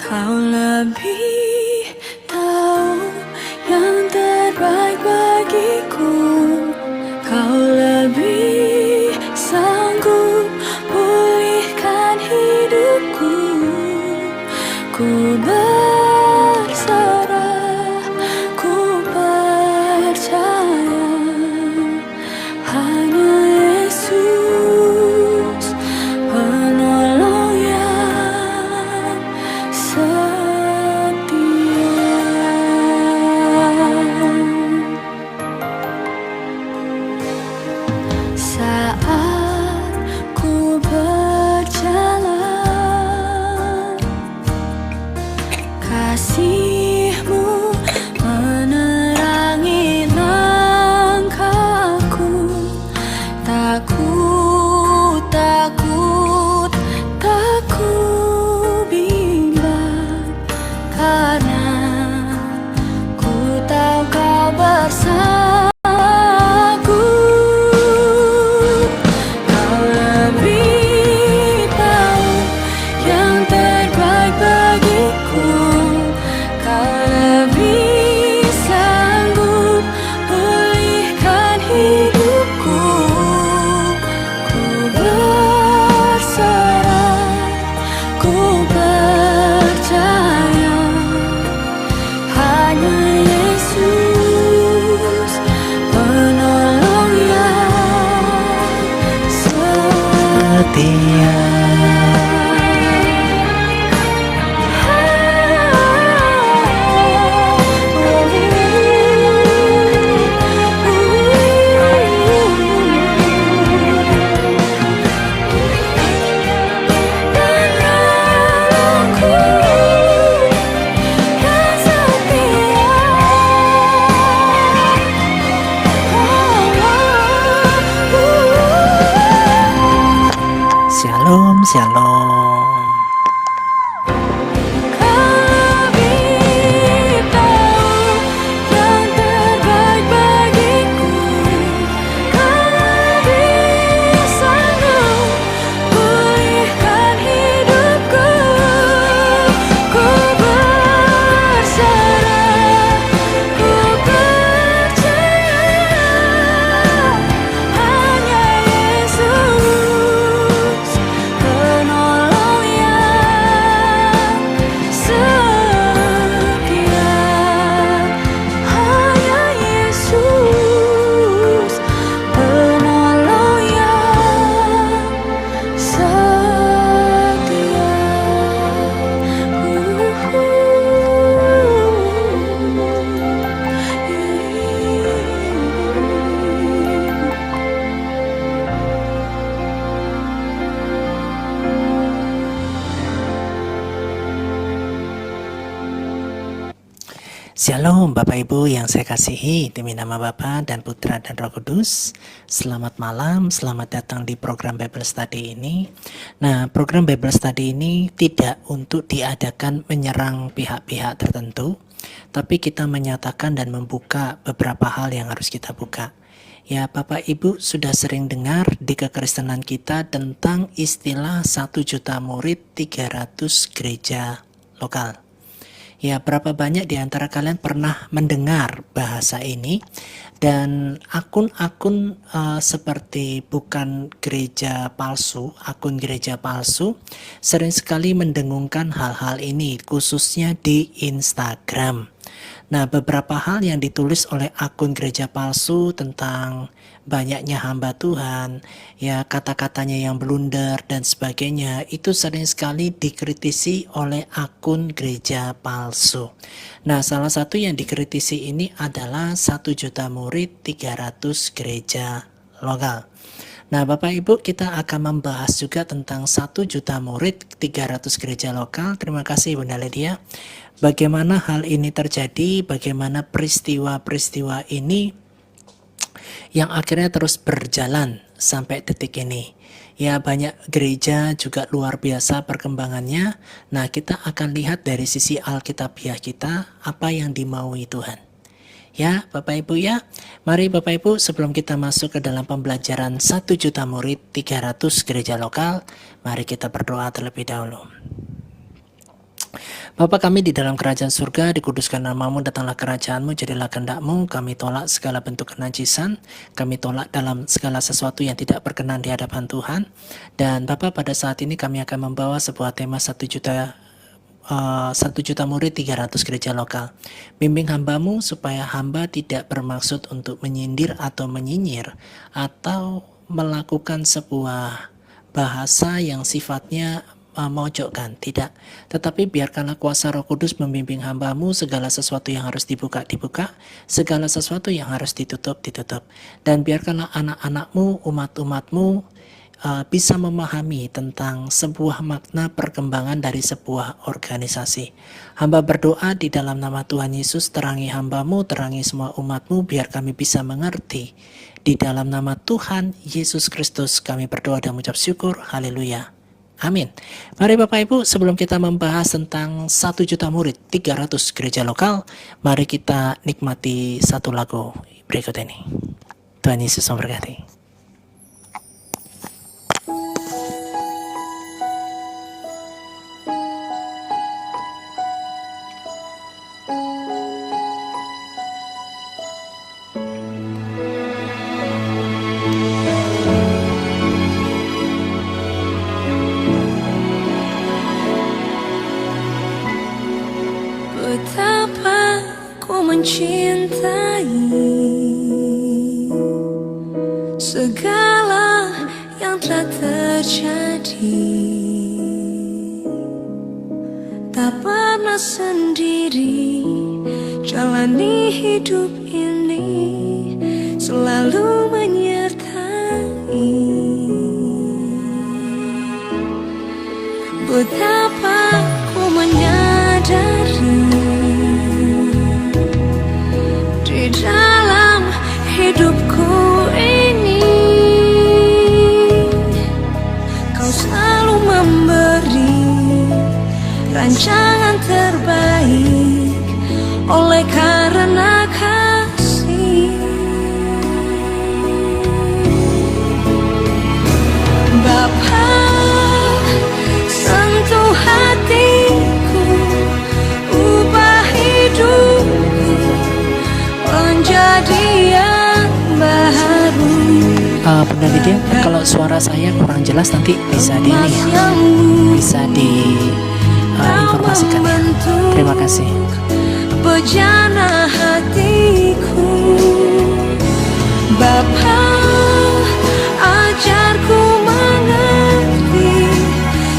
Kau lebih tahu yang terbaik bagiku. Kau lebih sanggup pulihkan hidupku. Ku berserah, ku percaya hanya Yesus penolong yang setia. Saat ku berjalan, kasih-Mu menerangi langkahku. Takut, takut, tak ku bimbang, karena ku tahu Kau bersamaku. Kau lebih tahu yang terbaik bagiku. Kau lebih sanggup pulihkan hidupku. Ku berserah, ku percaya hanya Yesus penolong yang setia. Shalom, shalom. Kau lebih tahu yang terbaik bagiku. Kau lebih sanggup pulihkan hidupku. Ku berserah, ku percaya hanya Yesus penolong yang setia. Hanya Yesus penolong yang Shalom Bapak Ibu yang saya kasihi, demi nama Bapa dan Putra dan Roh Kudus. Selamat malam, selamat datang di program Bible Study ini. Nah, program Bible Study ini tidak untuk diadakan menyerang pihak-pihak tertentu, tapi kita menyatakan dan membuka beberapa hal yang harus kita buka. Ya, Bapak Ibu sudah sering dengar di kekristenan kita tentang istilah 1 juta murid 300 gereja lokal. Ya, berapa banyak di antara kalian pernah mendengar bahasa ini? Dan akun-akun seperti bukan gereja palsu, akun gereja palsu sering sekali mendengungkan hal-hal ini, khususnya di Instagram. Nah, beberapa hal yang ditulis oleh akun gereja palsu tentang banyaknya hamba Tuhan, ya kata-katanya yang blunder dan sebagainya, itu sering sekali dikritisi oleh akun gereja palsu. Nah, salah satu yang dikritisi ini adalah 1 juta murid 300 gereja lokal. Nah, Bapak Ibu, kita akan membahas juga tentang 1 juta murid 300 gereja lokal. Terima kasih Bunda Lydia. Bagaimana hal ini terjadi, bagaimana peristiwa-peristiwa ini yang akhirnya terus berjalan sampai detik ini. Ya, banyak gereja juga luar biasa perkembangannya. Nah, kita akan lihat dari sisi Alkitabiah kita apa yang dimaui Tuhan. Ya, Bapak Ibu ya. Mari Bapak Ibu, sebelum kita masuk ke dalam pembelajaran 1 juta murid 300 gereja lokal, mari kita berdoa terlebih dahulu. Bapa kami di dalam kerajaan surga, dikuduskan namamu, datanglah kerajaanmu, jadilah kehendakmu. Kami tolak segala bentuk kenajisan, kami tolak dalam segala sesuatu yang tidak berkenan di hadapan Tuhan. Dan Bapa, pada saat ini kami akan membawa sebuah tema 1 juta murid 300 gereja lokal. Bimbing hambamu supaya hamba tidak bermaksud untuk menyindir atau menyinyir atau melakukan sebuah bahasa yang sifatnya memojokkan, tidak. Tetapi biarkanlah kuasa Roh Kudus membimbing hambamu, segala sesuatu yang harus dibuka, segala sesuatu yang harus ditutup. Dan biarkanlah anak-anakmu, umat-umatmu bisa memahami tentang sebuah makna perkembangan dari sebuah organisasi. Hamba berdoa di dalam nama Tuhan Yesus, terangi hambamu, terangi semua umatmu, biar kami bisa mengerti. Di dalam nama Tuhan Yesus Kristus kami berdoa dan mengucap syukur. Haleluya. Amin. Mari Bapak Ibu, sebelum kita membahas tentang 1 juta murid 300 gereja lokal, mari kita nikmati satu lagu berikut ini. Tuhan Yesus memberkati. Betapa ku mencintai segala yang telah terjadi. Tak pernah sendiri jalani hidup ini, selalu menyertai. Betapa ku menyadari di dalam hidupku ini, Kau selalu memberi rancangan terbaik oleh karena kasih. Bapa, sentuh hatiku, ubah hidupku menjadi yang baru. Bunda Lydia, kalau suara saya kurang jelas nanti bisa di ini ya, bisa diinformasikan ya. Terima kasih. Bejana hatiku, Bapa, ajarku mengerti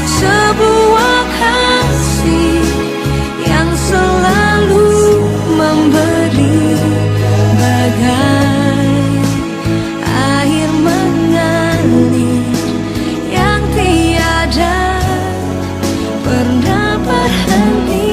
sebuah kasih yang selalu memberi, bagai air mengalir yang tiada pernah berhenti.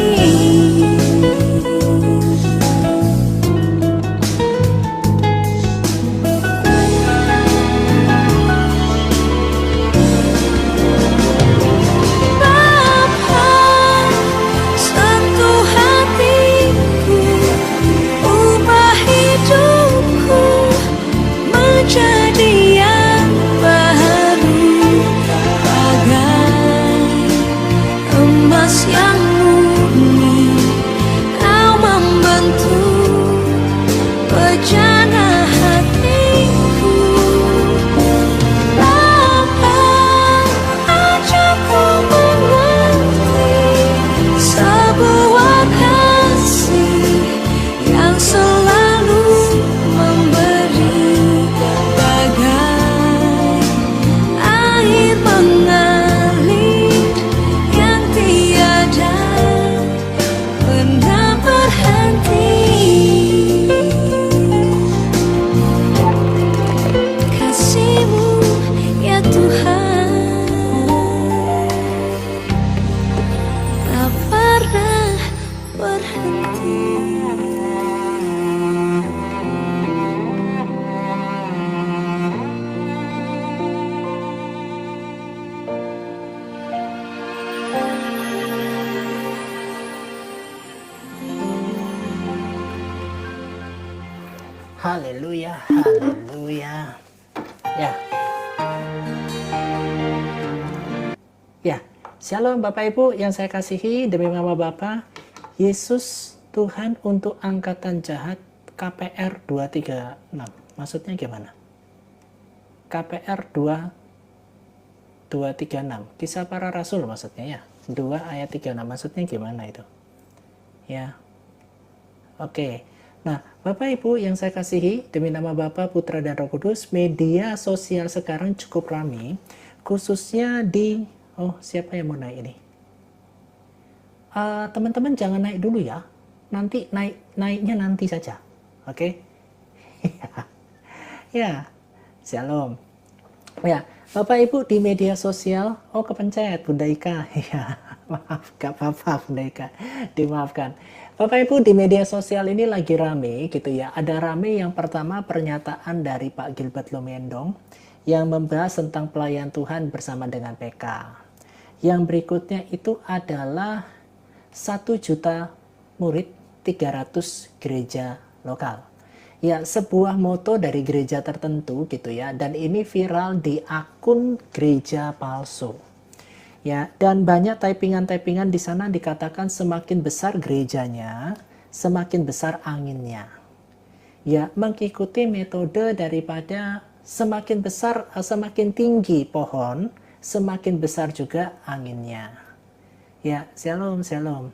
Haleluya, haleluya. Ya. Ya, Shalom Bapak Ibu yang saya kasihi, demi nama Bapa, Yesus Tuhan untuk angkatan jahat KPR 236. Maksudnya gimana? KPR 236. Kisah para Rasul maksudnya ya. 2 ayat 36. Maksudnya gimana itu? Ya. Oke. Nah, Bapak Ibu yang saya kasihi, demi nama Bapa, Putra dan Roh Kudus, media sosial sekarang cukup ramai, khususnya di siapa yang mau naik ini? Teman-teman jangan naik dulu ya. Nanti naiknya nanti saja. Oke? Ya. Shalom. Ya, Bapak Ibu di media sosial, kepencet Bunda Ika. Ya, maaf, gak apa-apa Bunda Ika. Dimaafkan. Bapak Ibu di media sosial ini lagi rame gitu ya. Ada rame yang pertama pernyataan dari Pak Gilbert Lumendong yang membahas tentang pelayan Tuhan bersama dengan PK. Yang berikutnya itu adalah 1 juta murid 300 gereja lokal. Ya, sebuah moto dari gereja tertentu gitu ya, dan ini viral di akun gereja palsu. Ya, dan banyak typingan-typingan di sana dikatakan semakin besar gerejanya, semakin besar anginnya. Ya, mengikuti metode daripada semakin besar, semakin tinggi pohon, semakin besar juga anginnya. Ya, shalom, shalom.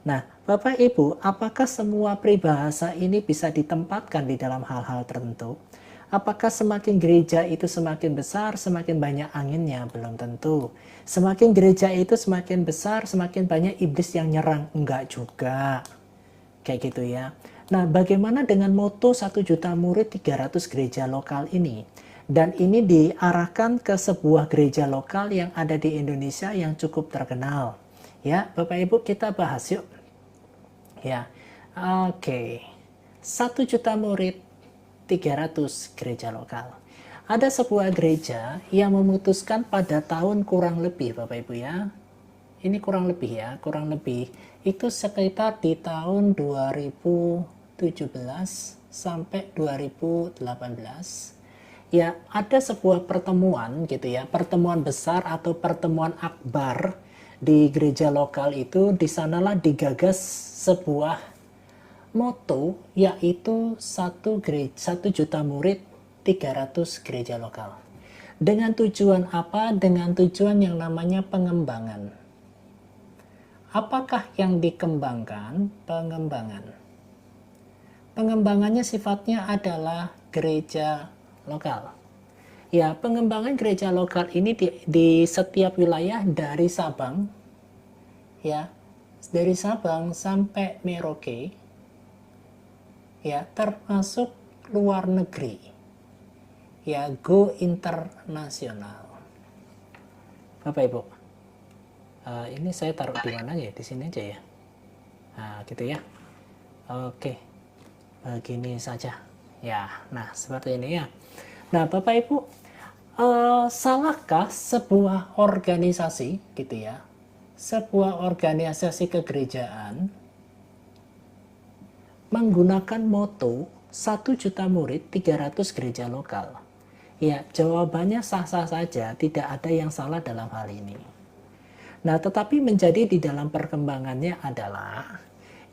Nah, Bapak Ibu, apakah semua peribahasa ini bisa ditempatkan di dalam hal-hal tertentu? Apakah semakin gereja itu semakin besar, semakin banyak anginnya? Belum tentu. Semakin gereja itu semakin besar, semakin banyak iblis yang nyerang? Enggak juga. Kayak gitu ya. Nah, bagaimana dengan moto 1 juta murid 300 gereja lokal ini? Dan ini diarahkan ke sebuah gereja lokal yang ada di Indonesia yang cukup terkenal. Ya, Bapak Ibu, kita bahas yuk. Ya, oke. 1 juta murid 300 gereja lokal. Ada sebuah gereja yang memutuskan pada tahun kurang lebih Bapak Ibu ya. Ini kurang lebih ya, kurang lebih itu sekitar di tahun 2017 sampai 2018. Ya, ada sebuah pertemuan gitu ya, pertemuan besar atau pertemuan akbar di gereja lokal itu. Di sanalah digagas sebuah moto, yaitu 1 juta murid 300 gereja lokal. Dengan tujuan apa? Dengan tujuan yang namanya pengembangan. Apakah yang dikembangkan? Pengembangan. Pengembangannya sifatnya adalah gereja lokal. Ya, pengembangan gereja lokal ini di setiap wilayah dari Sabang, ya, dari Sabang sampai Merauke, ya, termasuk luar negeri, ya, go internasional. Bapak Ibu, ini saya taruh di mana ya? Di sini aja ya. Nah, gitu ya. Oke, begini saja. Ya, nah seperti ini ya. Nah, Bapak Ibu, salahkah sebuah organisasi gitu ya, sebuah organisasi kegerejaan menggunakan moto 1 juta murid 300 gereja lokal? Ya, jawabannya sah-sah saja, tidak ada yang salah dalam hal ini. Nah, tetapi menjadi di dalam perkembangannya adalah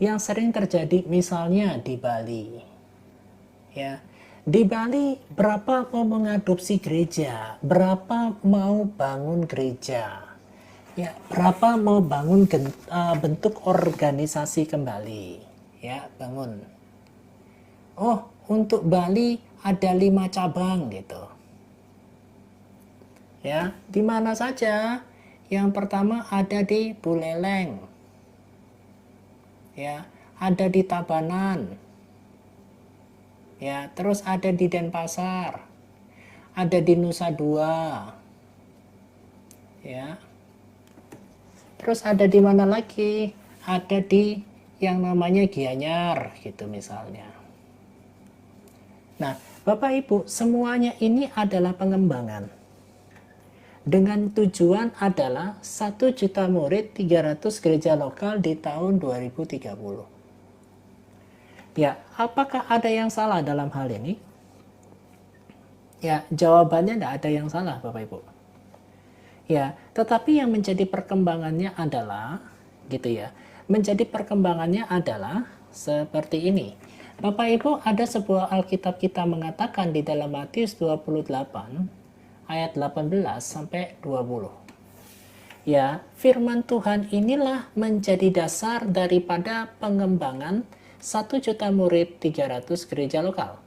yang sering terjadi misalnya di Bali. Ya, di Bali berapa mau mengadopsi gereja, berapa mau bangun gereja, ya, berapa mau bangun bentuk organisasi kembali, ya, bangun. Oh, untuk Bali ada 5 cabang gitu. Ya, di mana saja? Yang pertama ada di Buleleng, ya, ada di Tabanan, ya, terus ada di Denpasar, ada di Nusa Dua, ya, terus ada di mana lagi? Ada di yang namanya Gianyar, gitu misalnya. Nah, Bapak Ibu, semuanya ini adalah pengembangan. Dengan tujuan adalah 1 juta murid 300 gereja lokal di tahun 2030. Ya, apakah ada yang salah dalam hal ini? Ya, jawabannya tidak ada yang salah Bapak Ibu. Ya, tetapi yang menjadi perkembangannya adalah gitu ya. Menjadi perkembangannya adalah seperti ini. Bapak Ibu, ada sebuah Alkitab kita mengatakan di dalam Matius 28 ayat 18 sampai 20. Ya, firman Tuhan inilah menjadi dasar daripada pengembangan 1 juta murid 300 gereja lokal.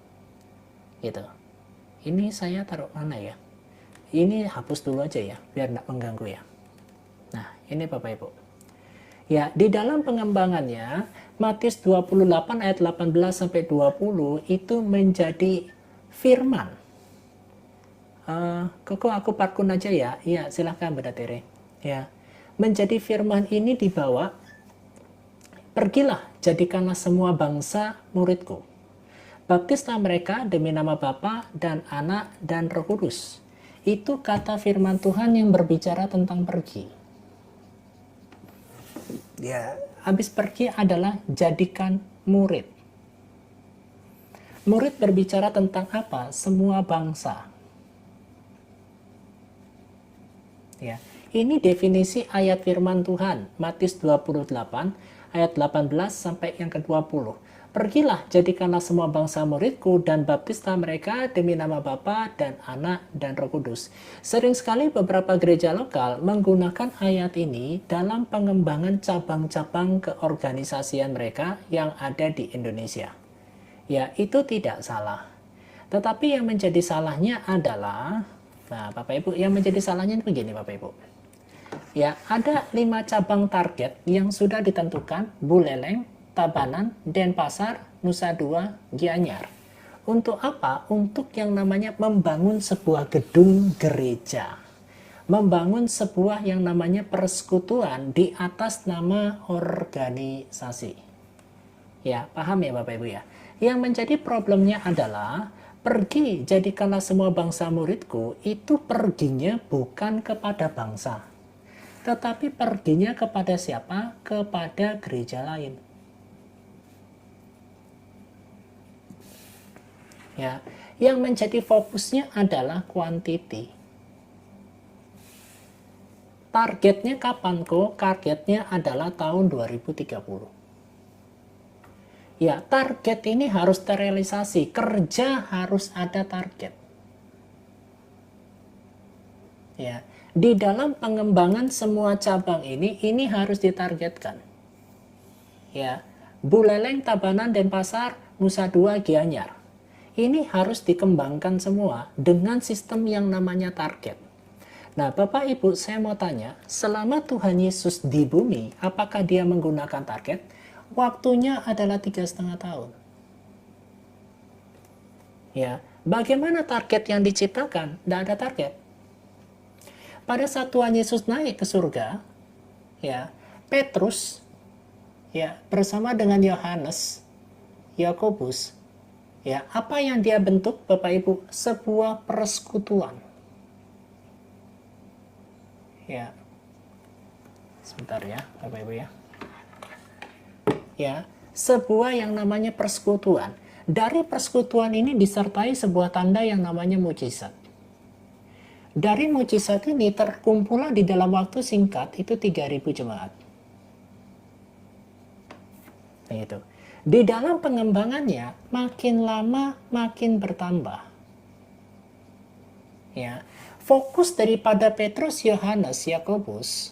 Gitu. Ini saya taruh mana ya? Ini hapus dulu aja ya, biar tidak mengganggu ya. Nah, ini Bapak Ibu. Ya, di dalam pengembangannya, Matius 28 ayat 18 sampai 20 itu menjadi firman. Koko aku parkun aja ya. Iya, silahkan Bunda Tere. Ya. Menjadi firman ini dibawa, pergilah, jadikanlah semua bangsa muridku. Baptislah mereka demi nama Bapa dan Anak dan Roh Kudus. Itu kata firman Tuhan yang berbicara tentang pergi. Ya, habis pergi adalah jadikan murid. Murid berbicara tentang apa? Semua bangsa. Ya, ini definisi ayat firman Tuhan, Matius 28 ayat 18 sampai yang ke-20. Pergilah, jadikanlah semua bangsa muridku dan baptislah mereka demi nama Bapa dan Anak dan Roh Kudus. Sering sekali beberapa gereja lokal menggunakan ayat ini dalam pengembangan cabang-cabang keorganisasian mereka yang ada di Indonesia. Ya, itu tidak salah. Tetapi yang menjadi salahnya adalah, nah Bapak Ibu, yang menjadi salahnya begini Bapak Ibu. Ya, ada 5 cabang target yang sudah ditentukan, Buleleng, Tabanan, Denpasar, Nusa Dua, Gianyar. Untuk apa? Untuk yang namanya membangun sebuah gedung gereja. Membangun sebuah yang namanya persekutuan di atas nama organisasi. Ya, paham ya Bapak Ibu ya? Yang menjadi problemnya adalah, pergi jadikanlah semua bangsa muridku, itu perginya bukan kepada bangsa. Tetapi perginya kepada siapa? Kepada gereja lain. Ya, yang menjadi fokusnya adalah quantity. Targetnya kapan kok? Targetnya adalah tahun 2030. Ya, target ini harus terrealisasi. Kerja harus ada target. Ya, di dalam pengembangan semua cabang ini harus ditargetkan. Ya, Buleleng, Tabanan, Denpasar, Nusa Dua, Gianyar. Ini harus dikembangkan semua dengan sistem yang namanya target. Nah, Bapak Ibu, saya mau tanya, selama Tuhan Yesus di bumi, apakah dia menggunakan target? Waktunya adalah 3,5 tahun. Ya, bagaimana target yang diciptakan? Tidak ada target. Pada saat Tuhan Yesus naik ke surga, ya, Petrus, ya, bersama dengan Yohanes, Yakobus, ya, apa yang dia bentuk Bapak Ibu? Sebuah persekutuan. Ya. Sebentar ya, Bapak Ibu ya. Ya, sebuah yang namanya persekutuan. Dari persekutuan ini disertai sebuah tanda yang namanya mukjizat. Dari mukjizat ini terkumpullah di dalam waktu singkat itu 3.000 jemaat. Nah, itu. Di dalam pengembangannya makin lama makin bertambah. Ya, fokus daripada Petrus, Yohanes, Yakobus,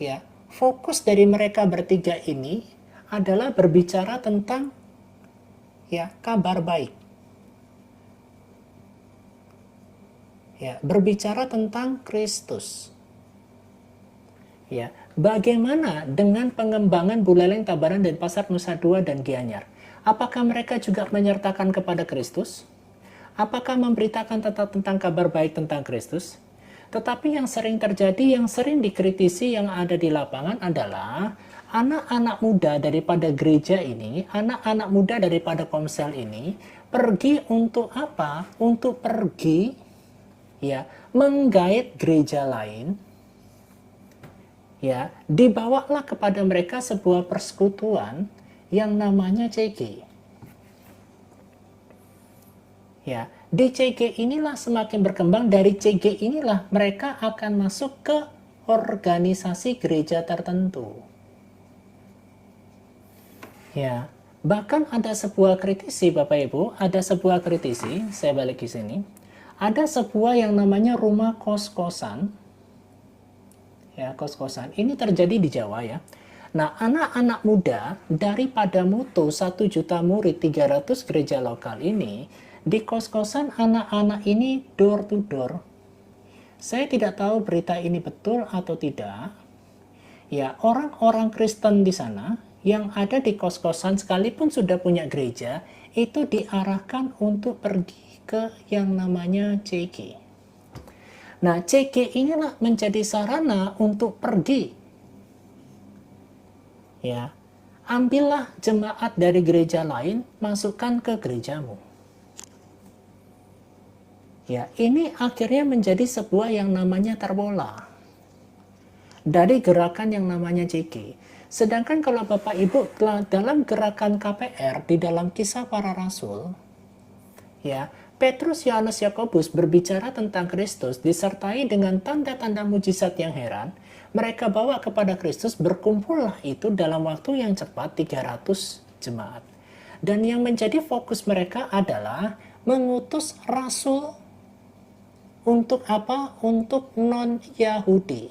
ya, fokus dari mereka bertiga ini adalah berbicara tentang ya kabar baik. Ya, berbicara tentang Kristus. Ya, bagaimana dengan pengembangan Buleleng, Tabanan, Denpasar, Nusa Dua, dan Gianyar? Apakah mereka juga menyertakan kepada Kristus? Apakah memberitakan tentang kabar baik tentang Kristus? Tetapi yang sering terjadi, yang sering dikritisi yang ada di lapangan adalah anak-anak muda daripada gereja ini, anak-anak muda daripada komsel ini, pergi untuk apa? Untuk pergi, ya, menggait gereja lain. Ya, dibawalah kepada mereka sebuah persekutuan yang namanya CG. Ya, Di CG inilah semakin berkembang, dari CG inilah mereka akan masuk ke organisasi gereja tertentu. Ya, bahkan ada sebuah kritisi Bapak Ibu, saya balik ke sini. Ada sebuah yang namanya rumah kos-kosan. Ya, kos-kosan. Ini terjadi di Jawa ya. Nah, anak-anak muda daripada moto 1 juta murid 300 gereja lokal ini, di kos-kosan anak-anak ini door to door. Saya tidak tahu berita ini betul atau tidak. Ya, orang-orang Kristen di sana yang ada di kos-kosan sekalipun sudah punya gereja, itu diarahkan untuk pergi ke yang namanya CG. Nah, CG inilah menjadi sarana untuk pergi. Ya, ambillah jemaat dari gereja lain, masukkan ke gerejamu. Ya, ini akhirnya menjadi sebuah yang namanya terbola dari gerakan yang namanya CG. Sedangkan kalau Bapak Ibu dalam gerakan KPR di dalam Kisah Para Rasul, ya, Petrus, Yohanes, Yakobus berbicara tentang Kristus disertai dengan tanda-tanda mujizat yang heran. Mereka bawa kepada Kristus, berkumpullah itu dalam waktu yang cepat 300 jemaat. Dan yang menjadi fokus mereka adalah mengutus rasul untuk apa? Untuk non-Yahudi.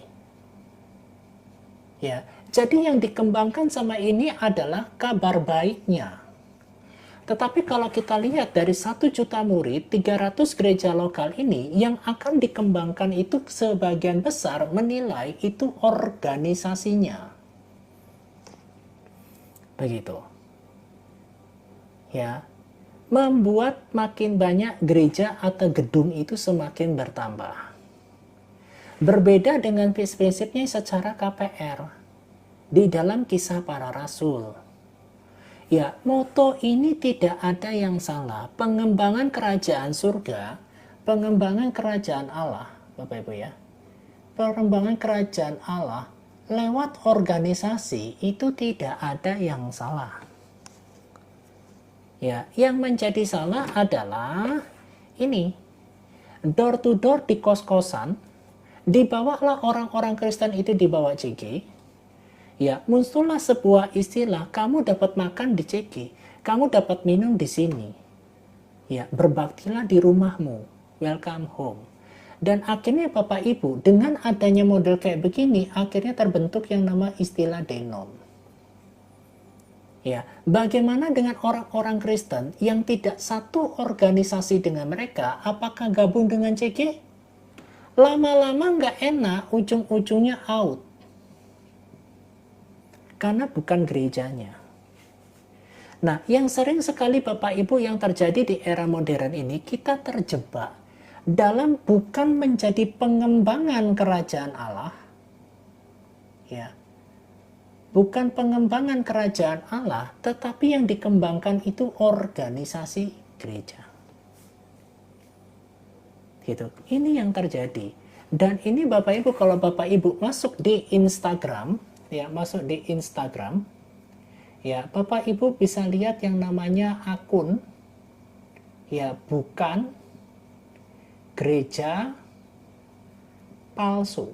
Ya, jadi yang dikembangkan sama ini adalah kabar baiknya. Tetapi kalau kita lihat dari 1 juta murid, 300 gereja lokal ini, yang akan dikembangkan itu sebagian besar menilai itu organisasinya. Begitu. Ya, membuat makin banyak gereja atau gedung itu semakin bertambah. Berbeda dengan prinsipnya secara KPR di dalam Kisah Para Rasul. Ya, moto ini tidak ada yang salah. Pengembangan kerajaan surga, pengembangan kerajaan Allah, Bapak Ibu ya. Pengembangan kerajaan Allah lewat organisasi itu tidak ada yang salah. Ya, yang menjadi salah adalah ini. Door to door di kos-kosan, dibawalah orang-orang Kristen itu dibawa CG. Ya, muncullah sebuah istilah, kamu dapat makan di CG, kamu dapat minum di sini. Ya, berbaktilah di rumahmu, welcome home. Dan akhirnya Bapak Ibu, dengan adanya model kayak begini, akhirnya terbentuk yang nama istilah denom. Ya, bagaimana dengan orang-orang Kristen yang tidak satu organisasi dengan mereka, apakah gabung dengan CG? Lama-lama nggak enak, ujung-ujungnya out. Karena bukan gerejanya. Nah, yang sering sekali Bapak Ibu yang terjadi di era modern ini, kita terjebak dalam bukan menjadi pengembangan kerajaan Allah. Ya. Bukan pengembangan kerajaan Allah, tetapi yang dikembangkan itu organisasi gereja. Gitu. Ini yang terjadi. Dan ini Bapak Ibu, kalau Bapak Ibu masuk di Instagram, ya, masuk di Instagram, ya, Bapak Ibu bisa lihat yang namanya akun, ya, bukan gereja palsu.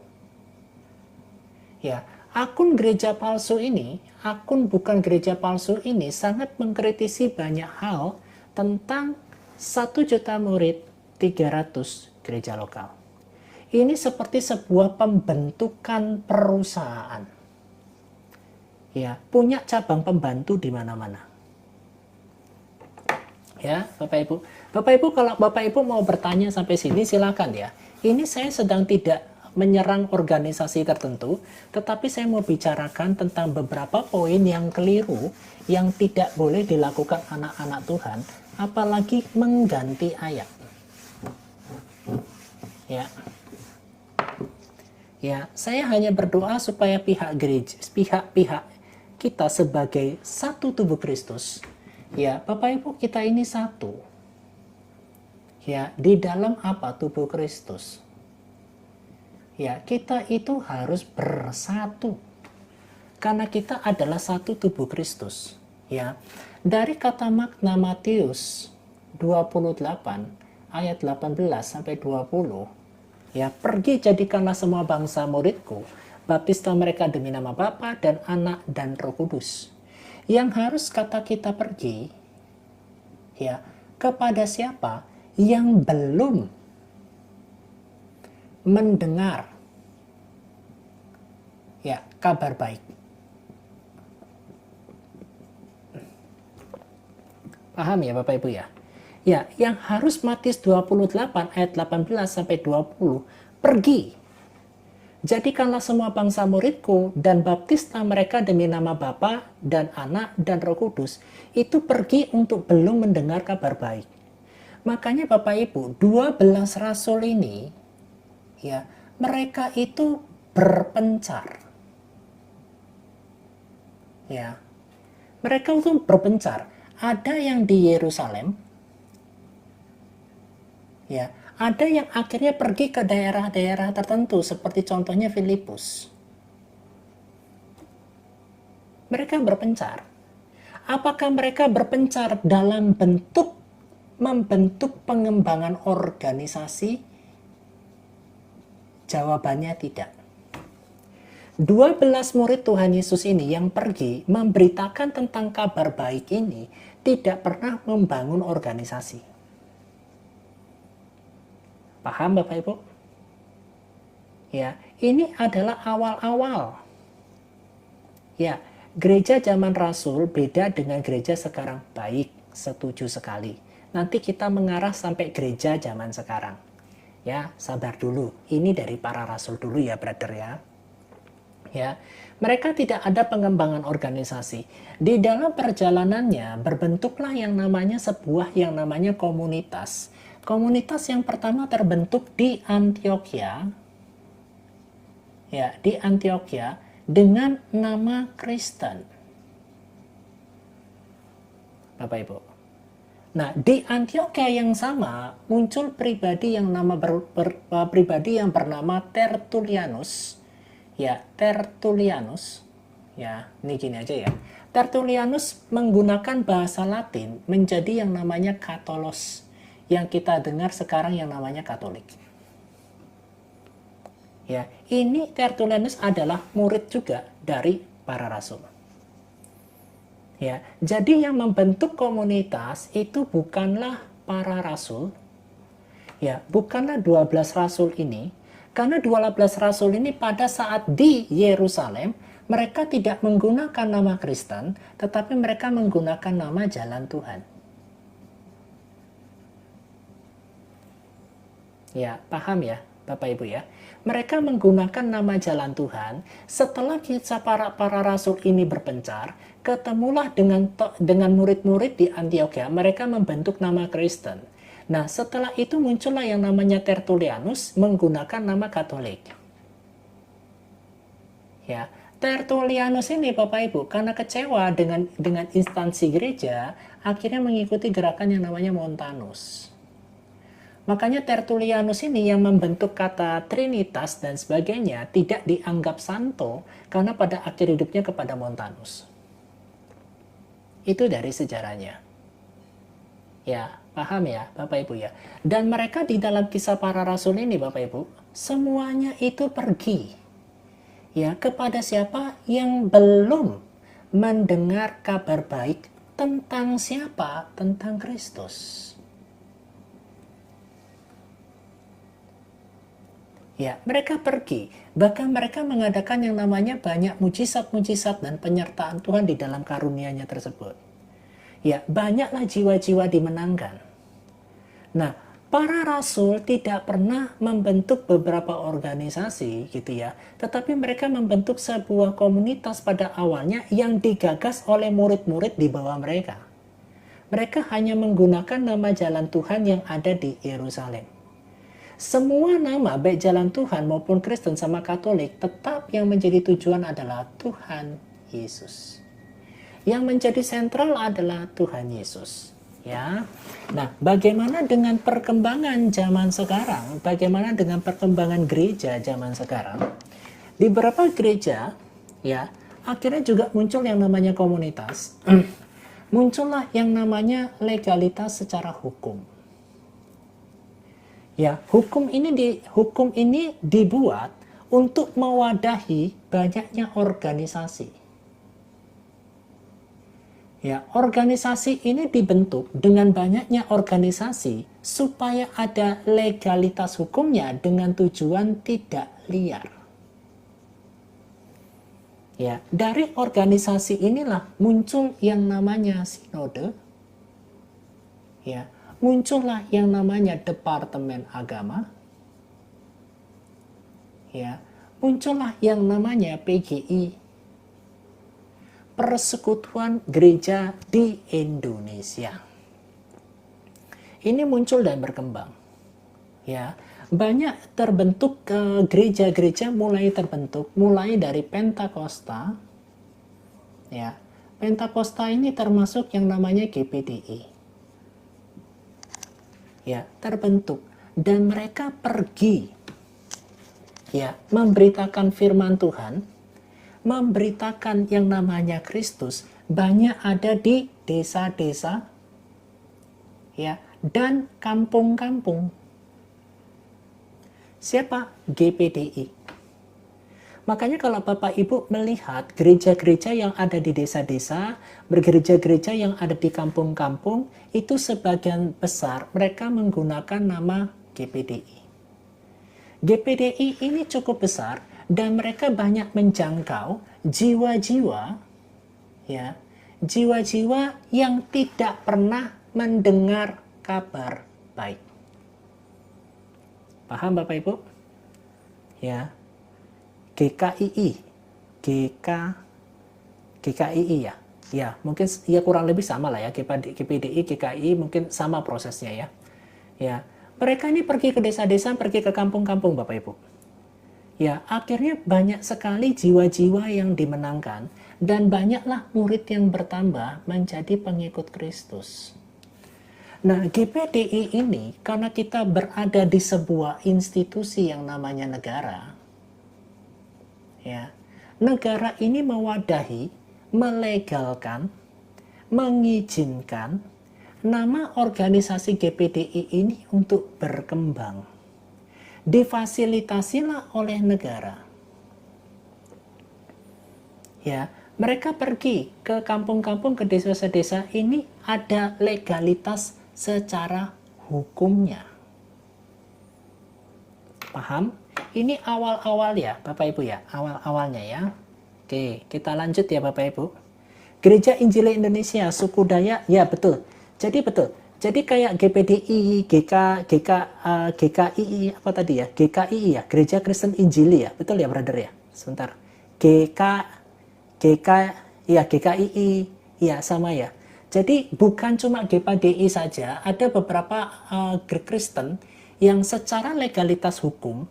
Ya, akun gereja palsu ini, akun bukan gereja palsu ini sangat mengkritisi banyak hal tentang 1 juta murid 300 gereja lokal. Ini seperti sebuah pembentukan perusahaan. Ya, punya cabang pembantu di mana-mana. Ya, Bapak Ibu. Bapak Ibu, kalau Bapak Ibu mau bertanya sampai sini silakan ya. Ini saya sedang tidak menyerang organisasi tertentu, tetapi saya mau bicarakan tentang beberapa poin yang keliru yang tidak boleh dilakukan anak-anak Tuhan, apalagi mengganti ayat. Ya, saya hanya berdoa supaya pihak gereja, pihak kita sebagai satu tubuh Kristus, ya, Bapak Ibu, kita ini satu. Ya, di dalam apa tubuh Kristus? Ya, kita itu harus bersatu. Karena kita adalah satu tubuh Kristus. Ya, dari kata makna Matius 28 ayat 18 sampai 20, ya, pergi jadikanlah semua bangsa muridku, baptislah mereka demi nama Bapa dan Anak dan Roh Kudus. Yang harus kata kita pergi, ya, kepada siapa yang belum mendengar, ya, kabar baik. Paham ya Bapak Ibu ya? Ya, yang harus Matius 28 ayat 18 sampai 20, pergi. Jadikanlah semua bangsa muridku dan baptislah mereka demi nama Bapa dan Anak dan Roh Kudus. Itu pergi untuk belum mendengar kabar baik. Makanya Bapak Ibu, 12 rasul ini, ya, mereka itu berpencar. Ya. Mereka itu berpencar. Ada yang di Yerusalem, ya, ada yang akhirnya pergi ke daerah-daerah tertentu seperti contohnya Filipus. Mereka berpencar. Apakah mereka berpencar dalam bentuk membentuk pengembangan organisasi? Jawabannya tidak. 12 murid Tuhan Yesus ini yang pergi memberitakan tentang kabar baik ini tidak pernah membangun organisasi. Paham Bapak Ibu? Ya, ini adalah awal-awal. Ya, gereja zaman Rasul beda dengan gereja sekarang. Baik, setuju sekali. Nanti kita mengarah sampai gereja zaman sekarang. Ya, sabar dulu. Ini dari para rasul dulu ya, brother ya. Ya, mereka tidak ada pengembangan organisasi. Di dalam perjalanannya berbentuklah yang namanya komunitas. Komunitas yang pertama terbentuk di Antioquia. Ya, di Antioquia dengan nama Kristen. Bapak Ibu. Nah, di Antioquia yang sama muncul pribadi yang bernama Tertullianus. Ya, Tertullianus, ya, ini gini aja ya. Tertullianus menggunakan bahasa Latin menjadi yang namanya Katolos, yang kita dengar sekarang yang namanya Katolik. Ya, ini Tertullianus adalah murid juga dari para rasul. Ya, jadi yang membentuk komunitas itu bukanlah para rasul, ya, bukanlah 12 rasul ini. Karena 12 rasul ini pada saat di Yerusalem, mereka tidak menggunakan nama Kristen, tetapi mereka menggunakan nama Jalan Tuhan. Ya, paham ya Bapak Ibu ya? Mereka menggunakan nama Jalan Tuhan. Setelah kisah para rasul ini berpencar, ketemulah dengan murid-murid di Antioquia, mereka membentuk nama Kristen. Nah, setelah itu muncullah yang namanya Tertullianus menggunakan nama Katolik. Ya, Tertullianus ini Bapak Ibu karena kecewa dengan instansi gereja, akhirnya mengikuti gerakan yang namanya Montanus. Makanya Tertullianus ini yang membentuk kata Trinitas dan sebagainya tidak dianggap santo karena pada akhir hidupnya kepada Montanus. Itu dari sejarahnya. Ya, paham ya Bapak Ibu ya. Dan mereka di dalam kisah para rasul ini Bapak Ibu, semuanya itu pergi. Ya, kepada siapa yang belum mendengar kabar baik tentang siapa? Tentang Kristus. Ya, mereka pergi. Bahkan mereka mengadakan yang namanya banyak mujizat-mujizat dan penyertaan Tuhan di dalam karunia-Nya tersebut. Ya, banyaklah jiwa-jiwa dimenangkan. Nah, para rasul tidak pernah membentuk beberapa organisasi gitu ya, tetapi mereka membentuk sebuah komunitas pada awalnya yang digagas oleh murid-murid di bawah mereka. Mereka hanya menggunakan nama Jalan Tuhan yang ada di Yerusalem. Semua nama baik Jalan Tuhan maupun Kristen sama Katolik tetap yang menjadi tujuan adalah Tuhan Yesus. Yang menjadi sentral adalah Tuhan Yesus. Ya. Nah, bagaimana dengan perkembangan zaman sekarang? Bagaimana dengan perkembangan gereja zaman sekarang? Di beberapa gereja, ya, akhirnya juga muncul yang namanya komunitas. Muncullah yang namanya legalitas secara hukum. Ya, hukum ini dibuat untuk mewadahi banyaknya organisasi. Ya, organisasi ini dibentuk dengan banyaknya organisasi supaya ada legalitas hukumnya dengan tujuan tidak liar. Ya, dari organisasi inilah muncul yang namanya sinode. Ya, muncullah yang namanya Departemen Agama. Ya, muncullah yang namanya PGI, Persekutuan Gereja di Indonesia. Ini muncul dan berkembang. Ya, banyak terbentuk gereja-gereja mulai terbentuk mulai dari Pentakosta. Ya, Pentakosta ini termasuk yang namanya GPDI. Ya, terbentuk dan mereka pergi ya memberitakan firman Tuhan, memberitakan yang namanya Kristus, banyak ada di desa-desa ya dan kampung-kampung. Siapa? GPDI. Makanya kalau Bapak Ibu melihat gereja-gereja yang ada di desa-desa, bergereja-gereja yang ada di kampung-kampung, itu sebagian besar mereka menggunakan nama GPDI. GPDI ini cukup besar dan mereka banyak menjangkau jiwa-jiwa ya, jiwa-jiwa yang tidak pernah mendengar kabar baik. Paham Bapak Ibu? Ya. GKII ya. Ya, mungkin ya kurang lebih sama lah ya. GPDI, GKI mungkin sama prosesnya ya. Ya. Mereka ini pergi ke desa-desa, pergi ke kampung-kampung Bapak Ibu. Ya, akhirnya banyak sekali jiwa-jiwa yang dimenangkan dan banyaklah murid yang bertambah menjadi pengikut Kristus. Nah, GPDI ini karena kita berada di sebuah institusi yang namanya negara, ya, negara ini mewadahi, melegalkan, mengizinkan nama organisasi GPDI ini untuk berkembang. Difasilitasilah oleh negara. Ya, mereka pergi ke kampung-kampung, ke desa-desa, ini ada legalitas secara hukumnya. Paham? Ini awal-awal ya Bapak Ibu ya, awal-awalnya ya. Oke, kita lanjut ya Bapak Ibu. Gereja Injili Indonesia, suku Dayak, ya betul. Jadi betul. Jadi kayak GPDI, GKII apa tadi ya? GKII ya, Gereja Kristen Injili ya. Betul ya brother ya? Sebentar. GKII, ya sama ya. Jadi bukan cuma GPDI saja, ada beberapa Kristen yang secara legalitas hukum,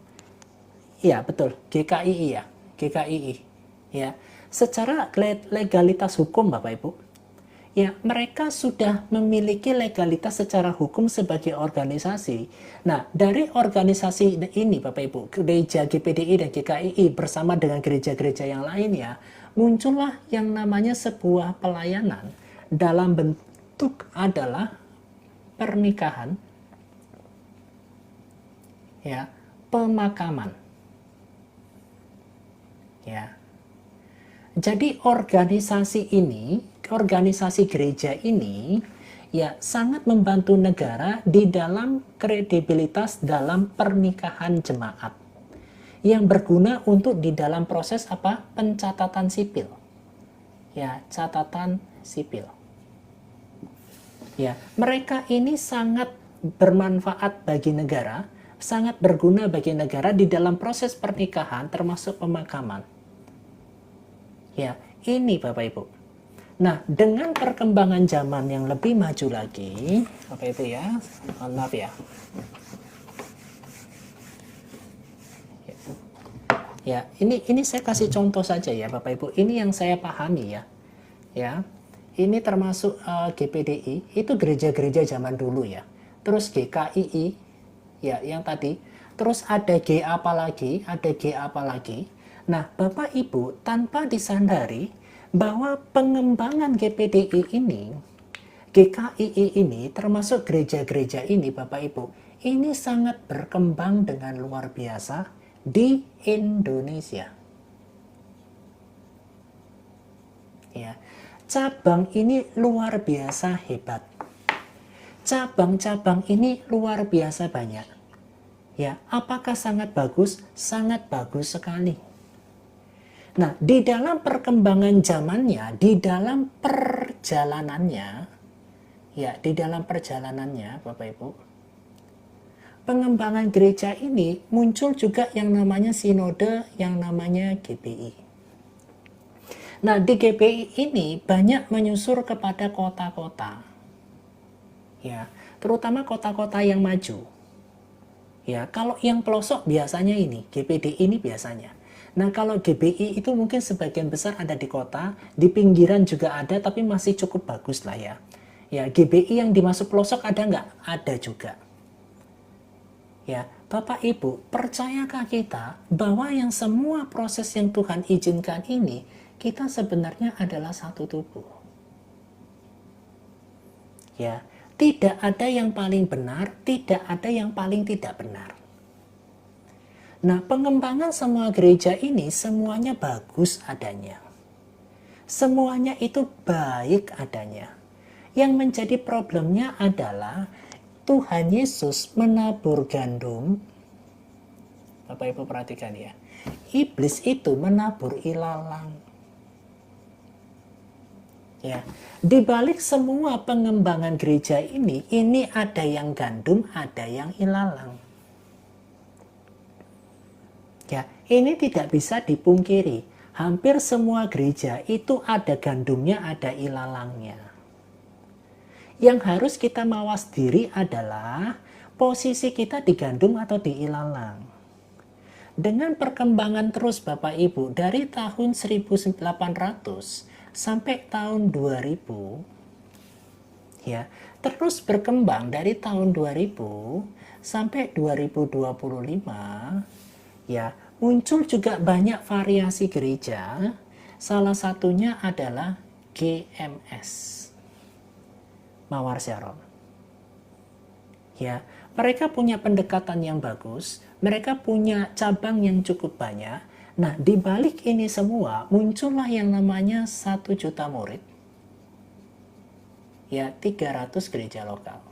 ya betul, GKII ya, GKII, ya, secara legalitas hukum Bapak Ibu, ya mereka sudah memiliki legalitas secara hukum sebagai organisasi. Nah, dari organisasi ini Bapak Ibu, gereja GPDI dan GKII bersama dengan gereja-gereja yang lainnya, muncullah yang namanya sebuah pelayanan dalam bentuk adalah pernikahan, ya, pemakaman, ya. Jadi organisasi ini, organisasi gereja ini, ya sangat membantu negara di dalam kredibilitas dalam pernikahan jemaat yang berguna untuk di dalam proses apa? Pencatatan sipil, ya, catatan sipil. Ya, mereka ini sangat bermanfaat bagi negara, sangat berguna bagi negara di dalam proses pernikahan termasuk pemakaman. Ya, ini Bapak Ibu. Nah, dengan perkembangan zaman yang lebih maju lagi, Bapak Ibu ya, mohon maaf ya. Ya, ini saya kasih contoh saja ya Bapak Ibu. Ini yang saya pahami ya. Ya. Ini termasuk GPDI, itu gereja-gereja zaman dulu ya. Terus GKII, ya yang tadi. Terus ada G apa lagi, ada G apa lagi. Nah, Bapak Ibu tanpa disadari bahwa pengembangan GPDI ini, GKII ini, termasuk gereja-gereja ini Bapak Ibu, ini sangat berkembang dengan luar biasa di Indonesia. Ya, cabang ini luar biasa hebat. Cabang-cabang ini luar biasa banyak. Ya, apakah sangat bagus? Sangat bagus sekali. Nah, di dalam perkembangan zamannya, di dalam perjalanannya, Bapak Ibu, pengembangan gereja ini muncul juga yang namanya sinode, yang namanya GBI. Nah, di GBI ini banyak menyusur kepada kota-kota. Ya, terutama kota-kota yang maju. Ya, kalau yang pelosok biasanya ini, GPD ini biasanya. Nah, kalau GBI itu mungkin sebagian besar ada di kota, di pinggiran juga ada, tapi masih cukup bagus lah ya. Ya, GBI yang dimasuk pelosok ada nggak? Ada juga. Ya, Bapak Ibu, percayakah kita bahwa yang semua proses yang Tuhan izinkan ini, kita sebenarnya adalah satu tubuh? Ya, tidak ada yang paling benar, tidak ada yang paling tidak benar. Nah, pengembangan semua gereja ini semuanya bagus adanya. Semuanya itu baik adanya. Yang menjadi problemnya adalah Tuhan Yesus menabur gandum. Bapak Ibu perhatikan ya. Iblis itu menabur ilalang. Ya, di balik semua pengembangan gereja ini ada yang gandum, ada yang ilalang. Ya, ini tidak bisa dipungkiri. Hampir semua gereja itu ada gandumnya, ada ilalangnya. Yang harus kita mawas diri adalah posisi kita di gandum atau di ilalang. Dengan perkembangan terus Bapak Ibu dari tahun 1800 sampai tahun 2000, ya, terus berkembang dari tahun 2000 sampai 2025. Ya, muncul juga banyak variasi gereja. Salah satunya adalah GMS, Mawar Shalom. Ya, mereka punya pendekatan yang bagus, mereka punya cabang yang cukup banyak. Nah, di balik ini semua muncullah yang namanya 1 juta murid. Ya, 300 gereja lokal.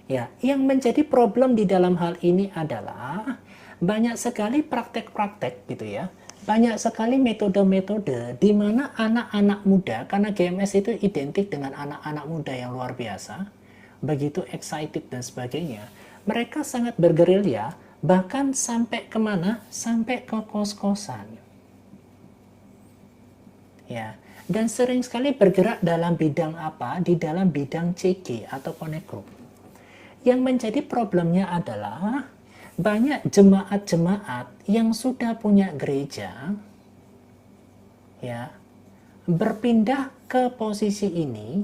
Ya, yang menjadi problem di dalam hal ini adalah banyak sekali praktek-praktek gitu ya. Banyak sekali metode-metode di mana anak-anak muda, karena GMS itu identik dengan anak-anak muda yang luar biasa, begitu excited dan sebagainya. Mereka sangat bergerilya, bahkan sampai kemana? Sampai ke kos-kosan. Ya, dan sering sekali bergerak dalam bidang apa? Di dalam bidang CG atau connect group. Yang menjadi problemnya adalah banyak jemaat-jemaat yang sudah punya gereja, ya, berpindah ke posisi ini,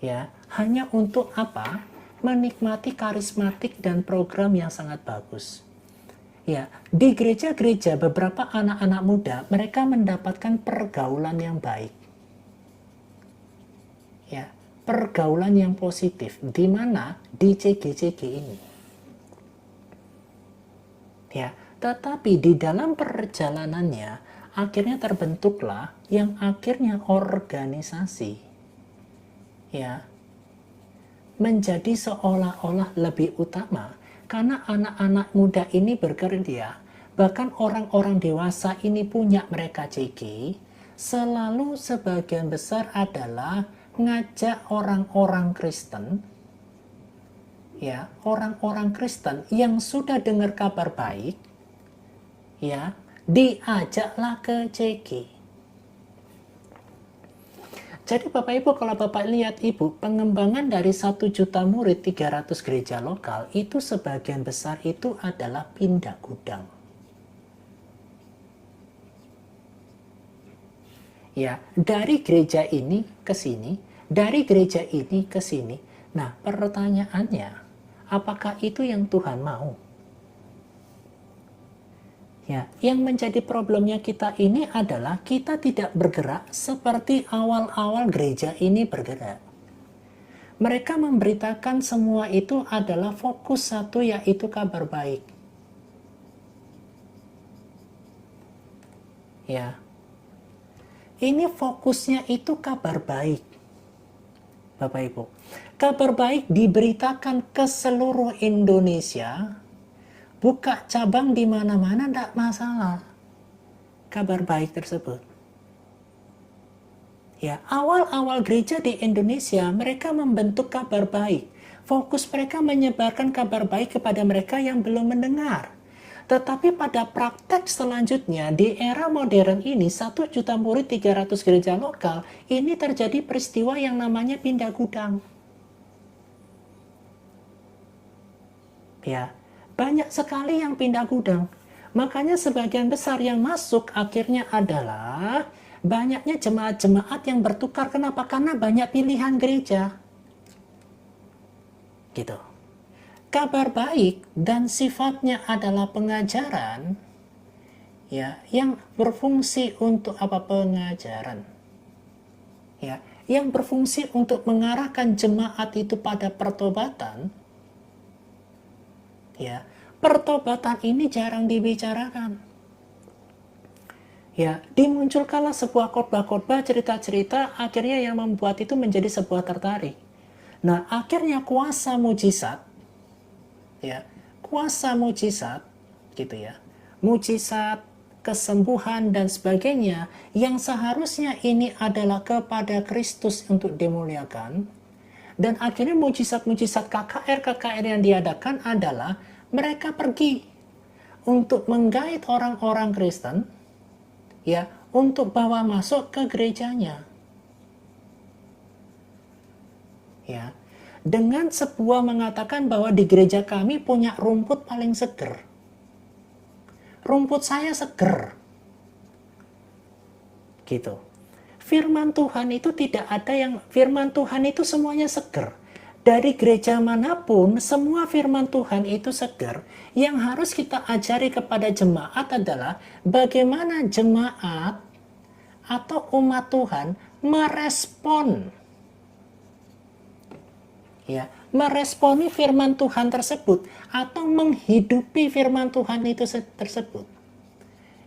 ya, hanya untuk apa? Menikmati karismatik dan program yang sangat bagus. Ya, di gereja-gereja beberapa anak-anak muda mereka mendapatkan pergaulan yang baik. Ya, pergaulan yang positif di mana di CG-CG ini. Ya, tetapi di dalam perjalanannya akhirnya terbentuklah yang akhirnya organisasi. Ya, menjadi seolah-olah lebih utama karena anak-anak muda ini bergerilya, bahkan orang-orang dewasa ini punya mereka CG, selalu sebagian besar adalah ngajak orang-orang Kristen, ya, orang-orang Kristen yang sudah dengar kabar baik, ya, diajaklah ke CG. Jadi Bapak Ibu, kalau Bapak lihat Ibu, pengembangan dari 1 juta murid 300 gereja lokal, itu sebagian besar itu adalah pindah gudang. Ya, dari gereja ini ke sini, dari gereja ini ke sini. Nah, pertanyaannya, apakah itu yang Tuhan mau? Ya, yang menjadi problemnya kita ini adalah kita tidak bergerak seperti awal-awal gereja ini bergerak. Mereka memberitakan semua itu adalah fokus satu, yaitu kabar baik. Ya. Ini fokusnya itu kabar baik. Bapak Ibu. Kabar baik diberitakan ke seluruh Indonesia. Buka cabang di mana-mana tidak masalah. Kabar baik tersebut. Ya, awal-awal gereja di Indonesia, mereka membentuk kabar baik. Fokus mereka menyebarkan kabar baik kepada mereka yang belum mendengar. Tetapi pada praktek selanjutnya, di era modern ini, 1 juta murid 300 gereja lokal, ini terjadi peristiwa yang namanya pindah gudang. Ya, banyak sekali yang pindah gudang. Makanya sebagian besar yang masuk akhirnya adalah banyaknya jemaat-jemaat yang bertukar. Kenapa? Karena banyak pilihan gereja. Gitu. Kabar baik dan sifatnya adalah pengajaran, ya, yang berfungsi untuk apa? Pengajaran. Ya, yang berfungsi untuk mengarahkan jemaat itu pada pertobatan. Ya, pertobatan ini jarang dibicarakan. Ya, dimunculkanlah sebuah khotbah-khotbah, cerita-cerita, akhirnya yang membuat itu menjadi sebuah tertarik. Nah, akhirnya kuasa mujizat, ya, kuasa mujizat, gitu ya, mujizat, kesembuhan dan sebagainya, yang seharusnya ini adalah kepada Kristus untuk dimuliakan. Dan akhirnya mujizat-mujizat KKR yang diadakan adalah mereka pergi untuk menggait orang-orang Kristen, ya, untuk bawa masuk ke gerejanya. Ya, dengan sebuah mengatakan bahwa di gereja kami punya rumput paling seger. Rumput saya seger. Gitu. Firman Tuhan itu tidak ada yang, firman Tuhan itu semuanya seger. Dari gereja manapun, semua firman Tuhan itu seger. Yang harus kita ajari kepada jemaat adalah bagaimana jemaat atau umat Tuhan merespon, ya, meresponi firman Tuhan tersebut atau menghidupi firman Tuhan itu tersebut.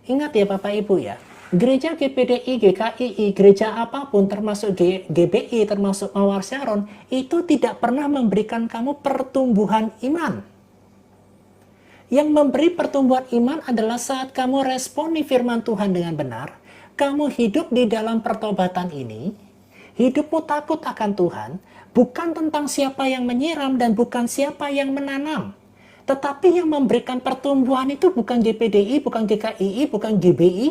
Ingat ya Bapak Ibu ya, gereja GPDI, GKII, gereja apapun termasuk GBI, termasuk Mawar Sharon, itu tidak pernah memberikan kamu pertumbuhan iman. Yang memberi pertumbuhan iman adalah saat kamu responi firman Tuhan dengan benar, kamu hidup di dalam pertobatan ini, hidupmu takut akan Tuhan, bukan tentang siapa yang menyiram dan bukan siapa yang menanam. Tetapi yang memberikan pertumbuhan itu bukan GPDI, bukan GKII, bukan GBI,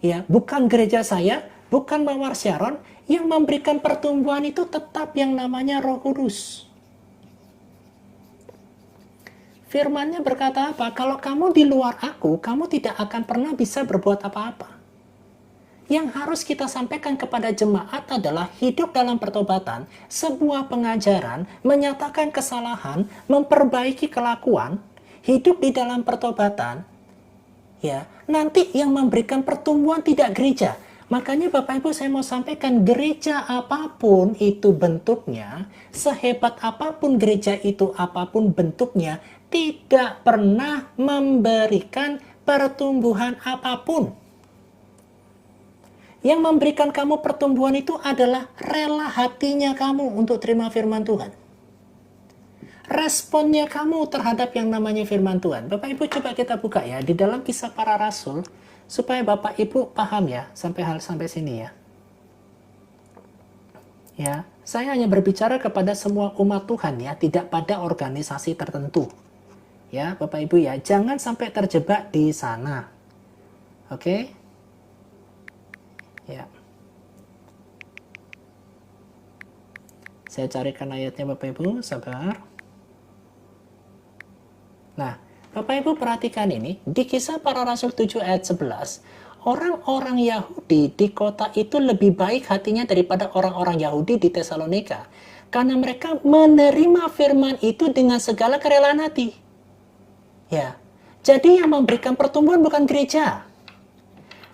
ya, bukan gereja saya, bukan Mawar Sharon. Yang memberikan pertumbuhan itu tetap yang namanya Roh Kudus. Firman-Nya berkata apa? Kalau kamu di luar aku, kamu tidak akan pernah bisa berbuat apa-apa. Yang harus kita sampaikan kepada jemaat adalah hidup dalam pertobatan, sebuah pengajaran, menyatakan kesalahan, memperbaiki kelakuan, hidup di dalam pertobatan. Ya, nanti yang memberikan pertumbuhan tidak gereja. Makanya Bapak Ibu saya mau sampaikan, gereja apapun itu bentuknya, sehebat apapun gereja itu apapun bentuknya, tidak pernah memberikan pertumbuhan apapun. Yang memberikan kamu pertumbuhan itu adalah rela hatinya kamu untuk terima firman Tuhan. Responnya kamu terhadap yang namanya firman Tuhan. Bapak Ibu coba kita buka ya di dalam Kisah Para Rasul supaya Bapak Ibu paham ya sampai sini ya. Ya, saya hanya berbicara kepada semua umat Tuhan ya, tidak pada organisasi tertentu. Ya, Bapak Ibu ya, jangan sampai terjebak di sana. Oke? Ya. Saya carikan ayatnya Bapak Ibu, sabar. Nah, Bapak Ibu perhatikan ini, di Kisah Para Rasul 7 ayat 11, orang-orang Yahudi di kota itu lebih baik hatinya daripada orang-orang Yahudi di Tesalonika, karena mereka menerima firman itu dengan segala kerelaan hati. Ya, jadi yang memberikan pertumbuhan bukan gereja.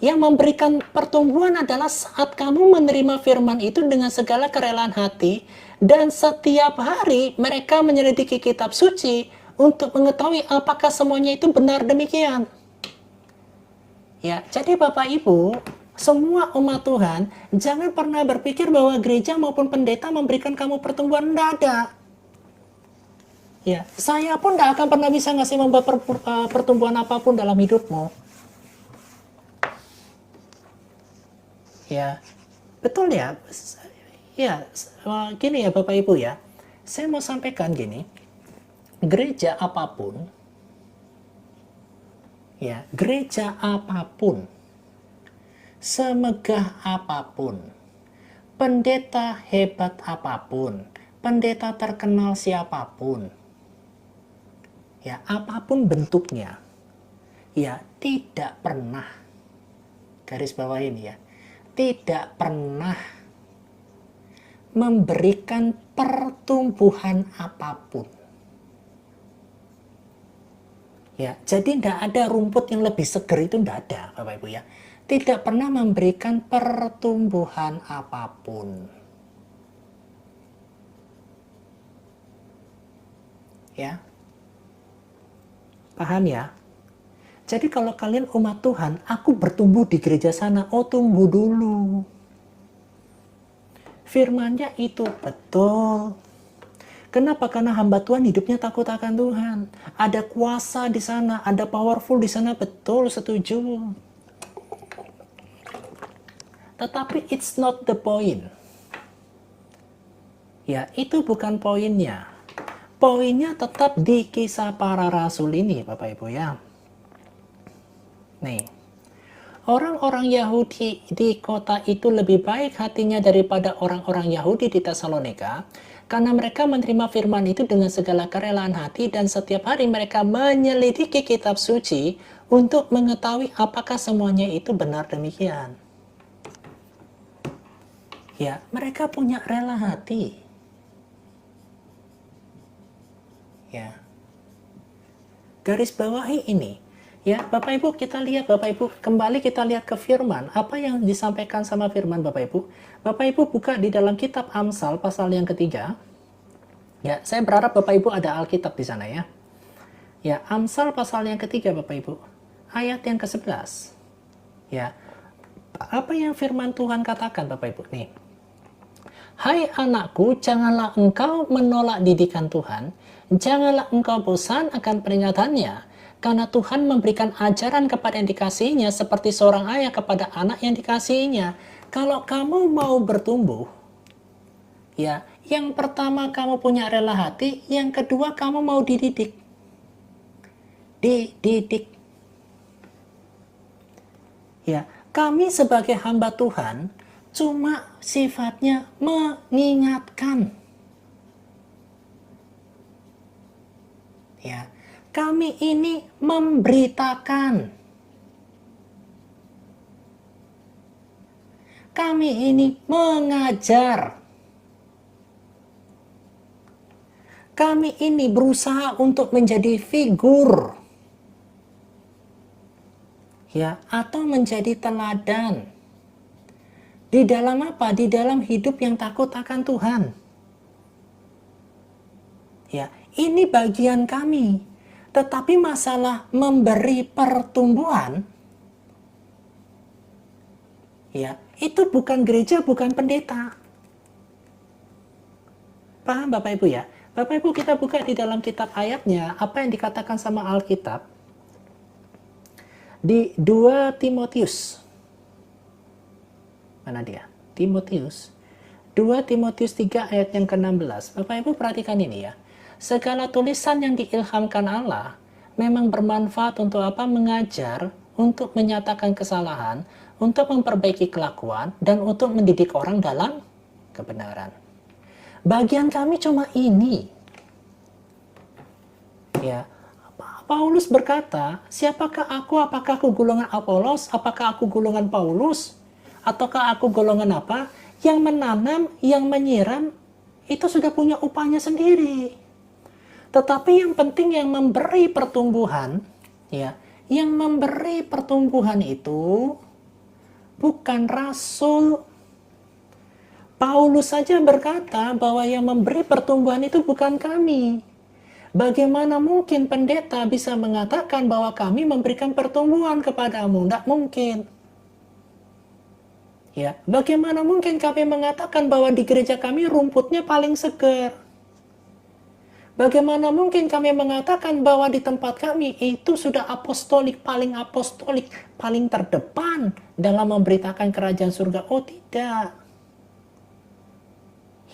Yang memberikan pertumbuhan adalah saat kamu menerima firman itu dengan segala kerelaan hati, dan setiap hari mereka menyelidiki kitab suci untuk mengetahui apakah semuanya itu benar demikian. Ya, jadi Bapak Ibu, semua umat Tuhan, jangan pernah berpikir bahwa gereja maupun pendeta memberikan kamu pertumbuhan. Tidak ada. Ya, saya pun tidak akan pernah bisa ngasih membuat pertumbuhan apapun dalam hidupmu. Ya, betul ya. Ya, gini ya Bapak Ibu ya. Saya mau sampaikan gini. Gereja apapun, ya, gereja apapun, semegah apapun, pendeta hebat apapun, pendeta terkenal siapapun, ya, apapun bentuknya, ya, tidak pernah, garis bawah ini ya, tidak pernah memberikan pertumbuhan apapun. Ya, jadi tidak ada rumput yang lebih seger, itu tidak ada Bapak Ibu ya. Tidak pernah memberikan pertumbuhan apapun. Ya. Paham ya? Jadi kalau kalian umat Tuhan, aku bertumbuh di gereja sana, oh tunggu dulu. Firman-Nya itu betul. Kenapa? Karena hamba Tuhan hidupnya takut akan Tuhan. Ada kuasa di sana, ada powerful di sana, betul, setuju. Tetapi it's not the point. Ya, itu bukan poinnya. Poinnya tetap di Kisah Para Rasul ini, Bapak Ibu ya. Nih, orang-orang Yahudi di kota itu lebih baik hatinya daripada orang-orang Yahudi di Tesalonika, karena mereka menerima firman itu dengan segala kerelaan hati, dan setiap hari mereka menyelidiki kitab suci untuk mengetahui apakah semuanya itu benar demikian. Ya, mereka punya rela hati. Ya. Garis bawahi ini. Ya, Bapak Ibu, kita lihat Bapak Ibu, kembali kita lihat ke firman, apa yang disampaikan sama firman Bapak Ibu. Bapak Ibu buka di dalam kitab Amsal pasal yang ketiga. Ya, saya berharap Bapak Ibu ada Alkitab di sana ya. Ya, Amsal pasal yang ketiga Bapak Ibu, ayat yang ke-11. Ya, apa yang firman Tuhan katakan Bapak Ibu nih? Hai anakku, janganlah engkau menolak didikan Tuhan, janganlah engkau bosan akan peringatannya, karena Tuhan memberikan ajaran kepada yang dikasihinya seperti seorang ayah kepada anak yang dikasihinya. Kalau kamu mau bertumbuh, ya, yang pertama kamu punya rela hati, yang kedua kamu mau dididik. Dididik. Ya, kami sebagai hamba Tuhan cuma sifatnya mengingatkan. Ya, kami ini memberitakan. Kami ini mengajar. Kami ini berusaha untuk menjadi figur. Ya, atau menjadi teladan. Di dalam apa? Di dalam hidup yang takut akan Tuhan. Ya, ini bagian kami. Tetapi masalah memberi pertumbuhan, ya, itu bukan gereja, bukan pendeta. Paham Bapak Ibu ya? Bapak Ibu, kita buka di dalam kitab ayatnya, apa yang dikatakan sama Alkitab. Di 2 Timotius. Mana dia? Timotius. 2 Timotius 3 ayat yang ke-16. Bapak Ibu perhatikan ini ya. Segala tulisan yang diilhamkan Allah memang bermanfaat untuk apa? Mengajar, untuk menyatakan kesalahan, untuk memperbaiki kelakuan, dan untuk mendidik orang dalam kebenaran. Bagian kami cuma ini. Ya, Paulus berkata, siapakah aku? Apakah aku golongan Apolos? Apakah aku golongan Paulus? Ataukah aku golongan apa? Yang menanam, yang menyiram, itu sudah punya upahnya sendiri. Tetapi yang penting yang memberi pertumbuhan, ya, yang memberi pertumbuhan itu, bukan rasul. Paulus saja berkata bahwa yang memberi pertumbuhan itu bukan kami. Bagaimana mungkin pendeta bisa mengatakan bahwa kami memberikan pertumbuhan kepadamu? Tidak mungkin. Ya, bagaimana mungkin kami mengatakan bahwa di gereja kami rumputnya paling segar? Bagaimana mungkin kami mengatakan bahwa di tempat kami itu sudah apostolik, paling terdepan dalam memberitakan kerajaan surga? Oh tidak.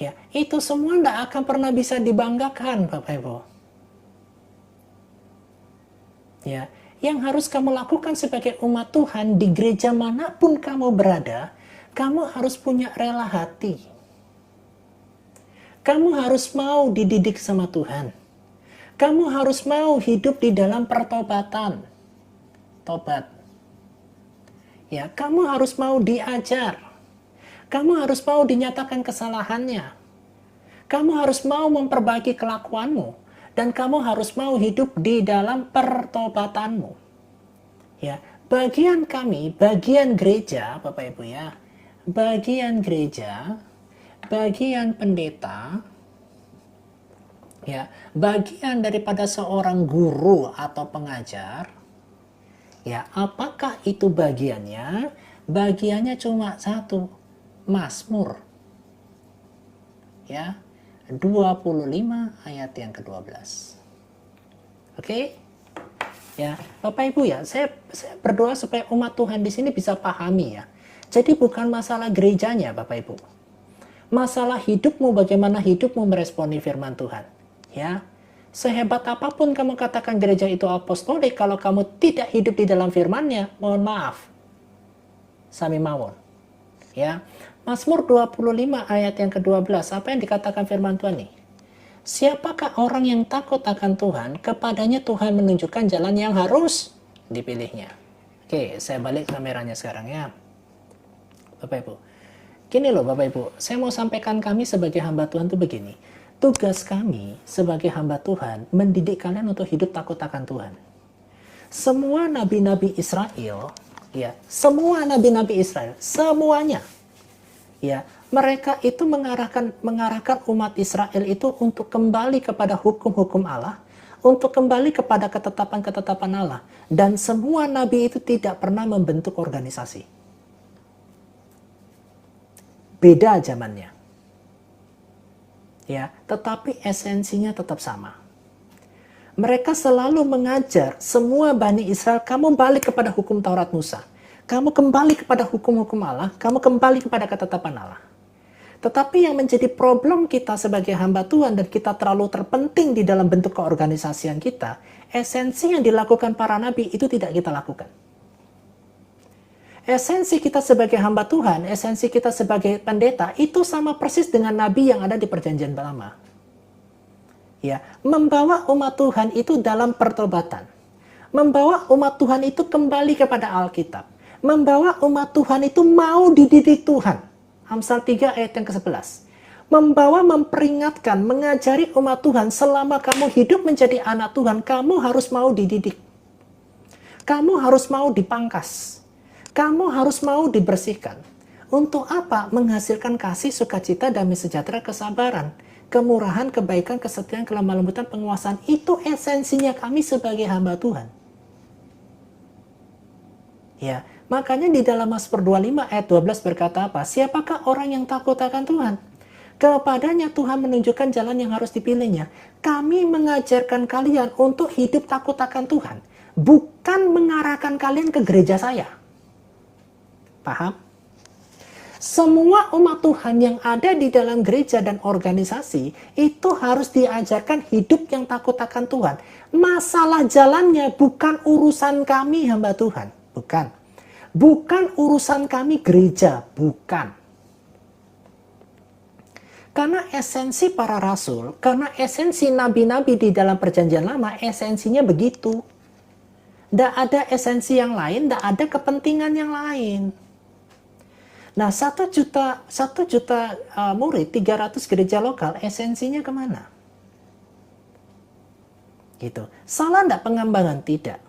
Ya, itu semua tidak akan pernah bisa dibanggakan, Bapak Ibu. Ya, yang harus kamu lakukan sebagai umat Tuhan di gereja manapun kamu berada, kamu harus punya rela hati. Kamu harus mau dididik sama Tuhan. Kamu harus mau hidup di dalam pertobatan. Tobat. Ya, kamu harus mau diajar. Kamu harus mau dinyatakan kesalahannya. Kamu harus mau memperbaiki kelakuanmu. Dan kamu harus mau hidup di dalam pertobatanmu. Ya, bagian kami, bagian gereja, Bapak Ibu ya, bagian gereja, bagian pendeta, ya, bagian daripada seorang guru atau pengajar, ya, apakah itu bagiannya? Bagiannya cuma satu, Mazmur, ya, 25 ayat yang ke-12. Oke? Ya, Bapak Ibu ya, saya berdoa supaya umat Tuhan di sini bisa pahami ya. Jadi bukan masalah gerejanya, Bapak Ibu. Masalah hidupmu, bagaimana hidupmu meresponi firman Tuhan. Ya, sehebat apapun kamu katakan gereja itu apostolik, kalau kamu tidak hidup di dalam firman-Nya, mohon maaf. Sami mawon. Ya, Mazmur 25 ayat yang ke-12, apa yang dikatakan firman Tuhan nih? Siapakah orang yang takut akan Tuhan, kepadanya Tuhan menunjukkan jalan yang harus dipilihnya. Oke, saya balik kameranya sekarang ya. Bapak Ibu, gini loh Bapak Ibu, saya mau sampaikan kami sebagai hamba Tuhan tuh begini. Tugas kami sebagai hamba Tuhan, mendidik kalian untuk hidup takut akan Tuhan. Semua nabi-nabi Israel, ya, semua nabi-nabi Israel, semuanya, ya, mereka itu mengarahkan umat Israel itu untuk kembali kepada hukum-hukum Allah, untuk kembali kepada ketetapan-ketetapan Allah. Dan semua nabi itu tidak pernah membentuk organisasi. Beda zamannya. Ya, tetapi esensinya tetap sama. Mereka selalu mengajar semua Bani Israel, kamu balik kepada hukum Taurat Musa. Kamu kembali kepada hukum-hukum Allah, kamu kembali kepada ketetapan Allah. Tetapi yang menjadi problem kita sebagai hamba Tuhan dan kita terlalu terpenting di dalam bentuk keorganisasian kita, esensi yang dilakukan para nabi itu tidak kita lakukan. Esensi kita sebagai hamba Tuhan, esensi kita sebagai pendeta, itu sama persis dengan nabi yang ada di perjanjian lama. Ya, membawa umat Tuhan itu dalam pertobatan. Membawa umat Tuhan itu kembali kepada Alkitab. Membawa umat Tuhan itu mau dididik Tuhan. Amsal 3 ayat yang ke-11. Membawa, memperingatkan, mengajari umat Tuhan, selama kamu hidup menjadi anak Tuhan, kamu harus mau dididik. Kamu harus mau dipangkas. Kamu harus mau dibersihkan. Untuk apa? Menghasilkan kasih, sukacita, damai sejahtera, kesabaran, kemurahan, kebaikan, kesetiaan, kelemah lembutan, penguasaan. Itu esensinya kami sebagai hamba Tuhan. Ya, makanya di dalam Mazmur 25 ayat 12 berkata apa? Siapakah orang yang takut akan Tuhan? Kepadanya Tuhan menunjukkan jalan yang harus dipilihnya. Kami mengajarkan kalian untuk hidup takut akan Tuhan. Bukan mengarahkan kalian ke gereja saya. Paham? Semua umat Tuhan yang ada di dalam gereja dan organisasi itu harus diajarkan hidup yang takut akan Tuhan. Masalah jalannya bukan urusan kami hamba Tuhan. Bukan. Bukan urusan kami gereja. Bukan. Karena esensi para rasul, karena esensi nabi-nabi di dalam perjanjian lama, esensinya begitu. Tidak ada esensi yang lain, tidak ada kepentingan yang lain. Nah, 1 juta murid, 300 gereja lokal, esensinya kemana? Gitu. Salah tidak pengembangan? Tidak.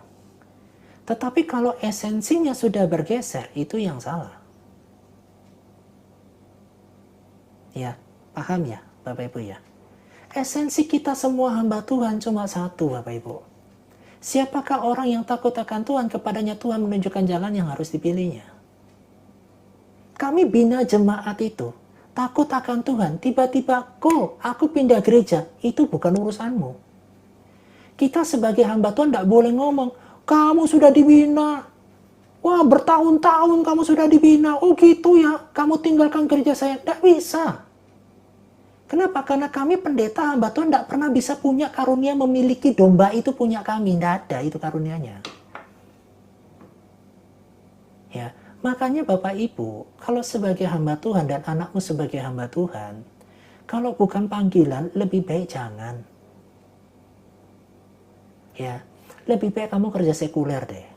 Tetapi kalau esensinya sudah bergeser, itu yang salah. Ya, paham ya Bapak Ibu ya? Esensi kita semua hamba Tuhan cuma satu Bapak Ibu. Siapakah orang yang takut akan Tuhan, kepadanya Tuhan menunjukkan jalan yang harus dipilihnya. Kami bina jemaat itu, takut akan Tuhan, tiba-tiba, kok aku pindah gereja, itu bukan urusanmu. Kita sebagai hamba Tuhan tidak boleh ngomong, kamu sudah dibina, wah bertahun-tahun kamu sudah dibina, oh gitu ya, kamu tinggalkan gereja saya, tidak bisa. Kenapa? Karena kami pendeta hamba Tuhan tidak pernah bisa punya karunia memiliki domba itu punya kami, tidak ada itu karunianya. Ya, makanya Bapak Ibu, kalau sebagai hamba Tuhan dan anakmu sebagai hamba Tuhan, kalau bukan panggilan, lebih baik jangan. Ya, lebih baik kamu kerja sekuler deh.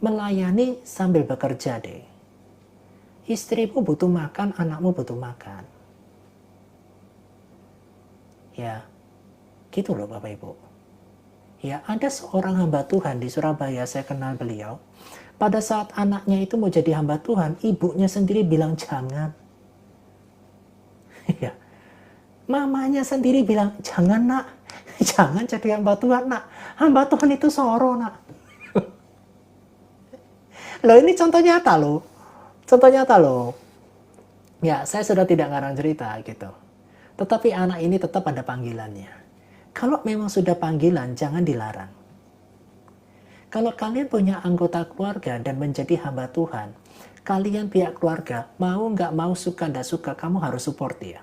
Melayani sambil bekerja deh. Istrimu butuh makan, anakmu butuh makan. Ya, gitu loh Bapak Ibu. Ya, ada seorang hamba Tuhan di Surabaya, saya kenal beliau. Pada saat anaknya itu mau jadi hamba Tuhan, ibunya sendiri bilang jangan. Ya, mamanya sendiri bilang jangan nak, jangan jadi hamba Tuhan nak. Hamba Tuhan itu soro nak. Loh ini contoh nyata loh. Contoh nyata loh. Ya, saya sudah tidak ngarang cerita gitu. Tetapi anak ini tetap ada panggilannya. Kalau memang sudah panggilan, jangan dilarang. Kalau kalian punya anggota keluarga dan menjadi hamba Tuhan, kalian pihak keluarga, mau nggak mau, suka nggak suka, kamu harus support dia.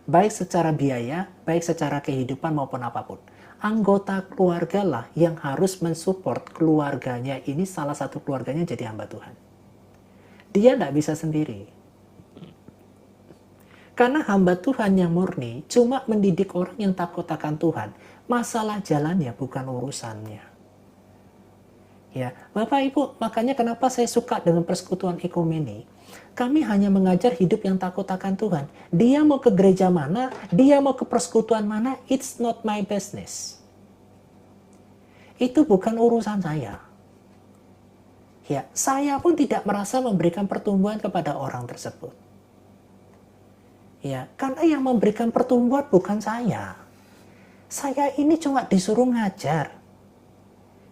Baik secara biaya, baik secara kehidupan maupun apapun. Anggota keluarga lah yang harus mensupport keluarganya ini, salah satu keluarganya jadi hamba Tuhan. Dia nggak bisa sendiri. Karena hamba Tuhan yang murni cuma mendidik orang yang takut akan Tuhan. Masalah jalannya bukan urusannya. Ya, Bapak Ibu, makanya kenapa saya suka dengan persekutuan ekumeni. Kami hanya mengajar hidup yang takut akan Tuhan. Dia mau ke gereja mana, dia mau ke persekutuan mana, it's not my business. Itu bukan urusan saya. Ya, saya pun tidak merasa memberikan pertumbuhan kepada orang tersebut. Ya, karena yang memberikan pertumbuhan bukan saya. Saya ini cuma disuruh ngajar.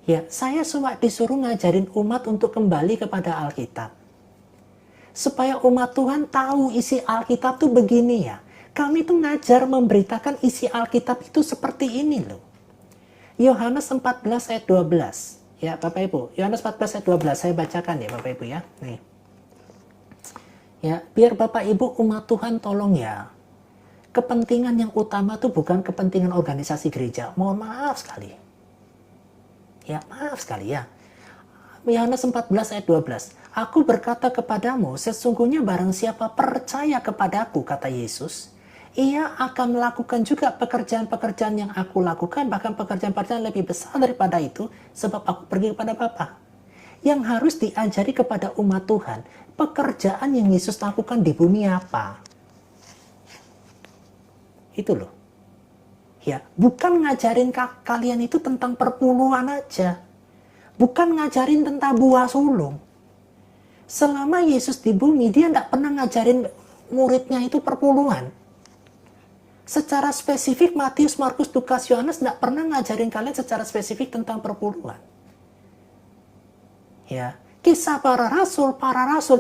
Ya, saya cuma disuruh ngajarin umat untuk kembali kepada Alkitab. Supaya umat Tuhan tahu isi Alkitab itu begini ya. Kami tuh ngajar memberitakan isi Alkitab itu seperti ini loh. Yohanes 14 ayat 12. Ya, Bapak Ibu. Yohanes 14 ayat 12. Saya bacakan ya, Bapak Ibu ya. Nih. Ya, biar Bapak Ibu umat Tuhan tolong ya. Kepentingan yang utama tuh bukan kepentingan organisasi gereja. Mohon maaf sekali. Ya, maaf sekali ya. Yohanes 14 ayat 12. Aku berkata kepadamu, sesungguhnya barang siapa percaya kepadaku, kata Yesus, ia akan melakukan juga pekerjaan-pekerjaan yang aku lakukan, bahkan pekerjaan-pekerjaan lebih besar daripada itu, sebab aku pergi kepada Bapa. Yang harus diajari kepada umat Tuhan, pekerjaan yang Yesus lakukan di bumi apa? Itu loh. Ya, bukan ngajarin kalian itu tentang perpuluhan aja. Bukan ngajarin tentang buah sulung. Selama Yesus di bumi, dia tidak pernah ngajarin muridnya itu perpuluhan. Secara spesifik, Matius, Markus, Lukas, Yohanes tidak pernah ngajarin kalian secara spesifik tentang perpuluhan. Ya, kisah para rasul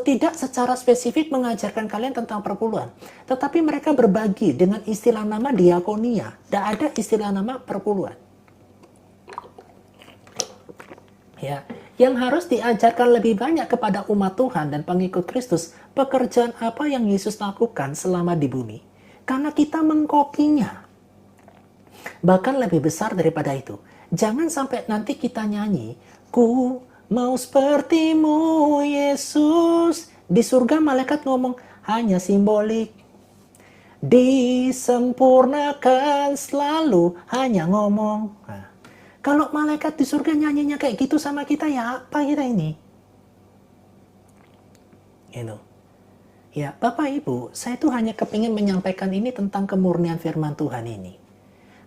tidak secara spesifik mengajarkan kalian tentang perpuluhan. Tetapi mereka berbagi dengan istilah nama diakonia. Tidak ada istilah nama perpuluhan. Ya, yang harus diajarkan lebih banyak kepada umat Tuhan dan pengikut Kristus, pekerjaan apa yang Yesus lakukan selama di bumi. Karena kita mengkopinya. Bahkan lebih besar daripada itu. Jangan sampai nanti kita nyanyi, ku mau sepertimu Yesus. Di surga malaikat ngomong hanya simbolik. Disempurnakan selalu hanya ngomong. Nah, kalau malaikat di surga nyanyinya kayak gitu sama kita, ya apa kita ini? Gitu. Ya, Bapak Ibu, saya tuh hanya kepingin menyampaikan ini tentang kemurnian firman Tuhan ini.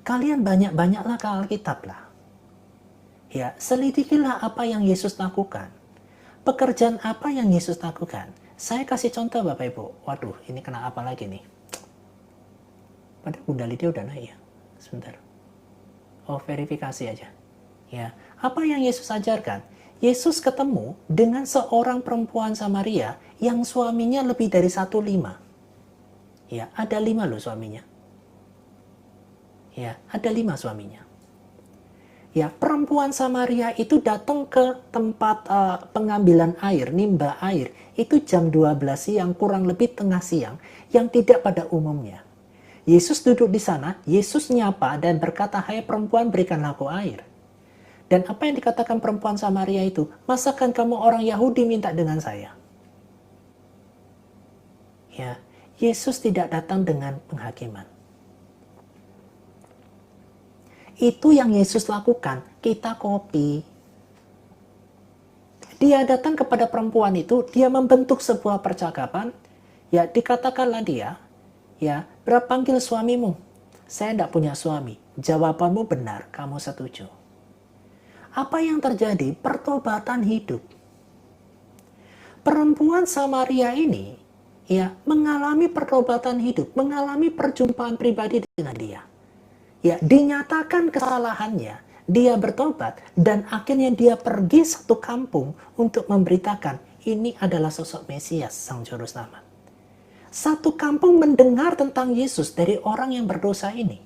Kalian banyak-banyaklah ke Alkitab lah. Ya, selidikilah apa yang Yesus lakukan. Pekerjaan apa yang Yesus lakukan. Saya kasih contoh Bapak Ibu. Waduh, ini kena apa lagi nih? Padahal Bunda Lydia udah naik ya. Sebentar. Oh, verifikasi aja. Ya, apa yang Yesus ajarkan? Yesus ketemu dengan seorang perempuan Samaria yang suaminya lebih dari 1,5. Ya, ada 5 loh suaminya. Ya, ada 5 suaminya. Ya, perempuan Samaria itu datang ke tempat pengambilan air, nimba air. Itu jam 12 siang, kurang lebih tengah siang, yang tidak pada umumnya. Yesus duduk di sana, Yesus nyapa dan berkata, "Hai perempuan, berikanlah aku air." Dan apa yang dikatakan perempuan Samaria itu? Masakan kamu orang Yahudi minta dengan saya? Ya, Yesus tidak datang dengan penghakiman. Itu yang Yesus lakukan, kita copy. Dia datang kepada perempuan itu, dia membentuk sebuah percakapan, ya dikatakanlah dia, ya, berapa panggil suamimu? Saya tidak punya suami. Jawabanmu benar, kamu setuju. Apa yang terjadi? Pertobatan hidup. Perempuan Samaria ini, ya, mengalami pertobatan hidup, mengalami perjumpaan pribadi dengan dia. Ya, dinyatakan kesalahannya, dia bertobat, dan akhirnya dia pergi satu kampung untuk memberitakan, ini adalah sosok Mesias, Sang Juru Selamat. Satu kampung mendengar tentang Yesus dari orang yang berdosa ini.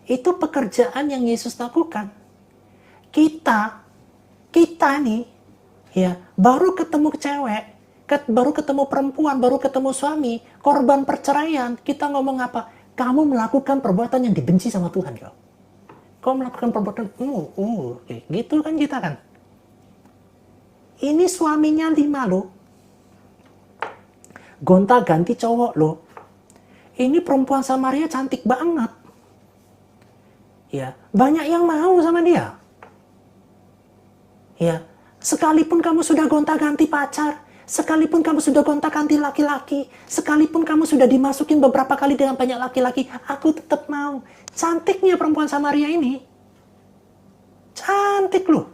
Itu pekerjaan yang Yesus lakukan. Kita nih, ya, baru ketemu cewek, baru ketemu perempuan, baru ketemu suami, korban perceraian, kita ngomong apa? Kamu melakukan perbuatan yang dibenci sama Tuhan kau. Kau melakukan perbuatan, gitu kan kita kan. Ini suaminya 5 loh. Gonta-ganti cowok loh. Ini perempuan Samaria cantik banget. Ya, banyak yang mau sama dia. Ya, sekalipun kamu sudah gonta-ganti pacar, sekalipun kamu sudah gonta-ganti laki-laki, sekalipun kamu sudah dimasukin beberapa kali dengan banyak laki-laki, aku tetap mau. Cantiknya perempuan Samaria ini. Cantik loh.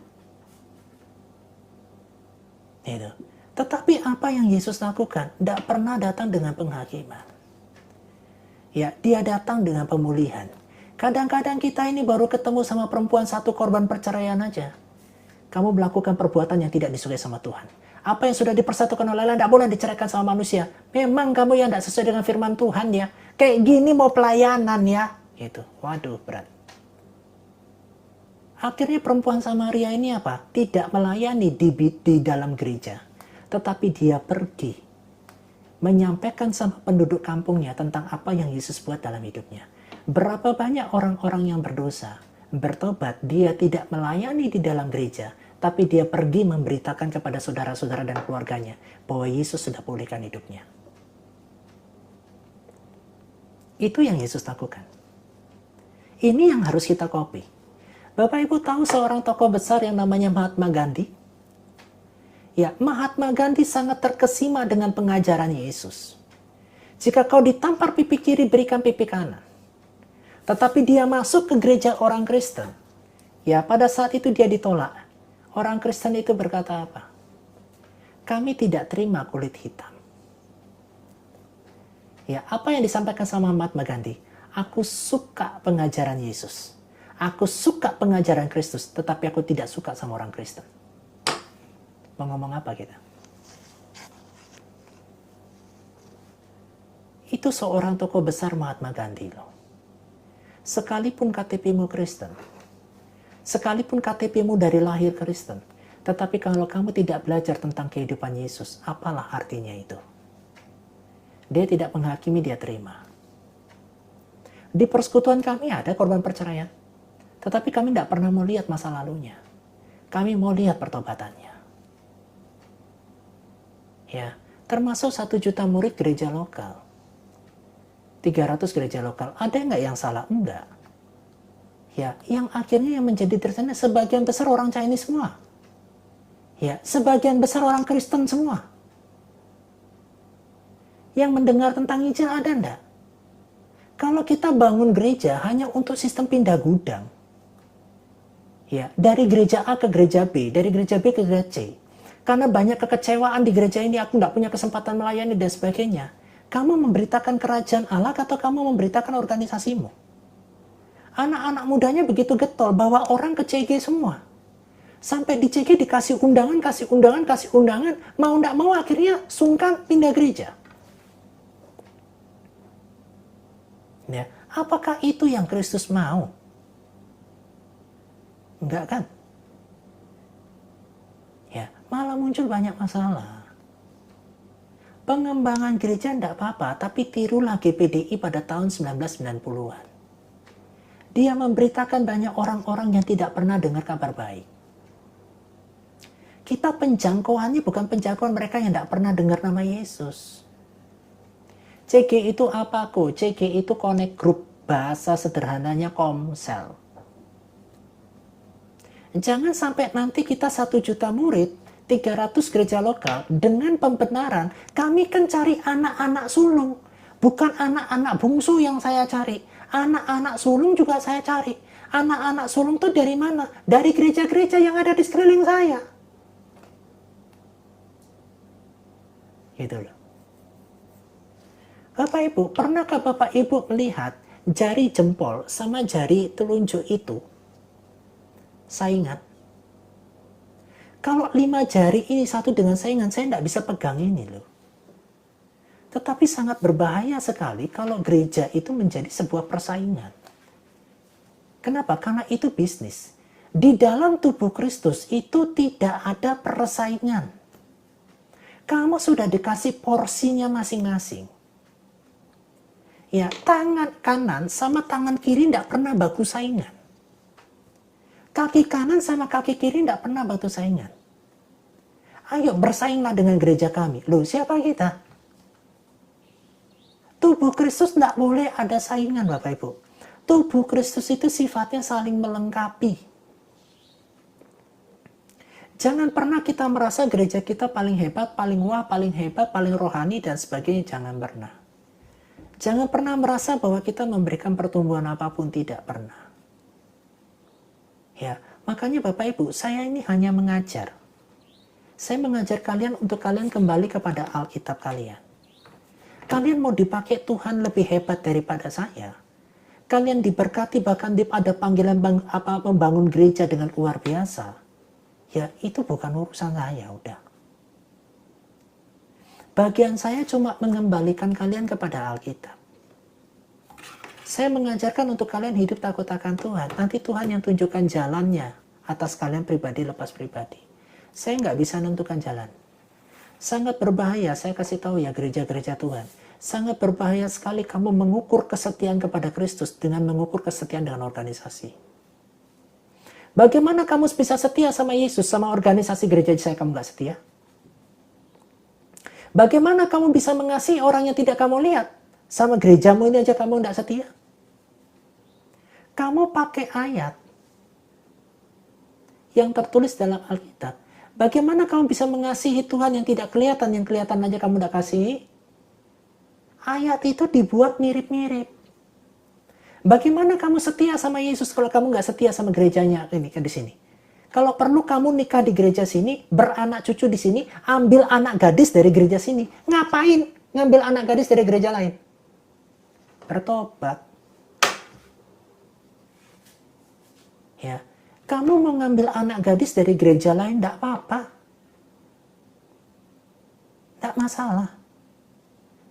Itu. Tetapi apa yang Yesus lakukan? Tidak pernah datang dengan penghakiman. Ya, dia datang dengan pemulihan. Kadang-kadang kita ini baru ketemu sama perempuan satu korban perceraian aja. Kamu melakukan perbuatan yang tidak disukai sama Tuhan. Apa yang sudah dipersatukan oleh Allah tidak boleh diceraikan sama manusia. Memang kamu yang tidak sesuai dengan firman Tuhan ya. Kayak gini mau pelayanan ya. Gitu. Waduh, berat. Akhirnya perempuan Samaria ini apa? Tidak melayani di dalam gereja. Tetapi dia pergi. Menyampaikan sama penduduk kampungnya tentang apa yang Yesus buat dalam hidupnya. Berapa banyak orang-orang yang berdosa, bertobat, dia tidak melayani di dalam gereja, tapi dia pergi memberitakan kepada saudara-saudara dan keluarganya bahwa Yesus sudah pulihkan hidupnya. Itu yang Yesus lakukan. Ini yang harus kita copy. Bapak Ibu tahu seorang tokoh besar yang namanya Mahatma Gandhi? Ya, Mahatma Gandhi sangat terkesima dengan pengajaran Yesus. Jika kau ditampar pipi kiri, berikan pipi kanan. Tetapi dia masuk ke gereja orang Kristen. Ya, pada saat itu dia ditolak. Orang Kristen itu berkata apa? Kami tidak terima kulit hitam. Ya, apa yang disampaikan sama Mahatma Gandhi? Aku suka pengajaran Yesus. Aku suka pengajaran Kristus, tetapi aku tidak suka sama orang Kristen. Mau ngomong apa kita? Itu seorang tokoh besar Mahatma Gandhi loh. Sekalipun KTP-mu Kristen, sekalipun KTP-mu dari lahir Kristen, tetapi kalau kamu tidak belajar tentang kehidupan Yesus, apalah artinya itu? Dia tidak menghakimi, dia terima. Di persekutuan kami ada korban perceraian, tetapi kami tidak pernah mau lihat masa lalunya. Kami mau lihat pertobatannya. Ya, termasuk 1 juta murid gereja lokal. 300 gereja lokal. Ada nggak yang salah? Enggak. Ya, yang akhirnya yang menjadi tersana sebagian besar orang Chinese semua. Ya, sebagian besar orang Kristen semua. Yang mendengar tentang Injil ada enggak? Kalau kita bangun gereja hanya untuk sistem pindah gudang. Ya, dari gereja A ke gereja B, dari gereja B ke gereja C. Karena banyak kekecewaan di gereja ini, aku nggak punya kesempatan melayani dan sebagainya. Kamu memberitakan kerajaan Allah atau kamu memberitakan organisasimu? Anak-anak mudanya begitu getol bahwa orang ke CG semua. Sampai di CG dikasih undangan, mau nggak mau akhirnya sungkan pindah gereja. Ya, apakah itu yang Kristus mau? Enggak kan? Ya, malah muncul banyak masalah. Pengembangan gereja enggak apa-apa, tapi tirulah GPDI pada tahun 1990-an. Dia memberitakan banyak orang-orang yang tidak pernah dengar kabar baik. Kita penjangkauannya bukan penjangkauan mereka yang tidak pernah dengar nama Yesus. CG itu apa kok? CG itu Connect Group, bahasa sederhananya Komsel. Jangan sampai nanti kita 1 juta murid, 300 gereja lokal, dengan pembenaran, kami kan cari anak-anak sulung. Bukan anak-anak bungsu yang saya cari. Anak-anak sulung juga saya cari. Anak-anak sulung itu dari mana? Dari gereja-gereja yang ada di sekeliling saya. Gitu loh. Bapak Ibu, pernahkah Bapak Ibu melihat jari jempol sama jari telunjuk itu saingan? Kalau 5 jari ini satu dengan saingan, saya tidak bisa pegang ini loh. Tetapi sangat berbahaya sekali kalau gereja itu menjadi sebuah persaingan. Kenapa? Karena itu bisnis. Di dalam tubuh Kristus itu tidak ada persaingan. Kamu sudah dikasih porsinya masing-masing. Ya, tangan kanan sama tangan kiri tidak pernah baku saingan. Kaki kanan sama kaki kiri tidak pernah baku saingan. Ayo bersainglah dengan gereja kami. Loh, siapa kita? Tubuh Kristus tidak boleh ada saingan, Bapak Ibu. Tubuh Kristus itu sifatnya saling melengkapi. Jangan pernah kita merasa gereja kita paling hebat, paling wah, paling hebat, paling rohani, dan sebagainya. Jangan pernah. Jangan pernah merasa bahwa kita memberikan pertumbuhan apapun, tidak pernah. Ya, makanya Bapak Ibu, saya ini hanya mengajar. Saya mengajar kalian untuk kalian kembali kepada Alkitab kalian. Kalian mau dipakai Tuhan lebih hebat daripada saya. Kalian diberkati bahkan ada panggilan membangun gereja dengan luar biasa. Ya, itu bukan urusan saya, udah. Bagian saya cuma mengembalikan kalian kepada Alkitab. Saya mengajarkan untuk kalian hidup takut akan Tuhan. Nanti Tuhan yang tunjukkan jalannya atas kalian pribadi lepas pribadi. Saya nggak bisa menentukan jalan. Sangat berbahaya, saya kasih tahu ya gereja-gereja Tuhan. Sangat berbahaya sekali kamu mengukur kesetiaan kepada Kristus dengan mengukur kesetiaan dengan organisasi. Bagaimana kamu bisa setia sama Yesus, sama organisasi gereja saya kamu nggak setia? Bagaimana kamu bisa mengasihi orang yang tidak kamu lihat? Sama gerejamu ini aja kamu tidak setia? Kamu pakai ayat yang tertulis dalam Alkitab. Bagaimana kamu bisa mengasihi Tuhan yang tidak kelihatan, yang kelihatan aja kamu tidak kasihi? Ayat itu dibuat mirip-mirip. Bagaimana kamu setia sama Yesus kalau kamu nggak setia sama gerejanya ini di sini? Kalau perlu kamu nikah di gereja sini, beranak cucu di sini, ambil anak gadis dari gereja sini. Ngapain ngambil anak gadis dari gereja lain? Bertobat. Ya, kamu mau ngambil anak gadis dari gereja lain, tidak apa-apa. Tidak masalah.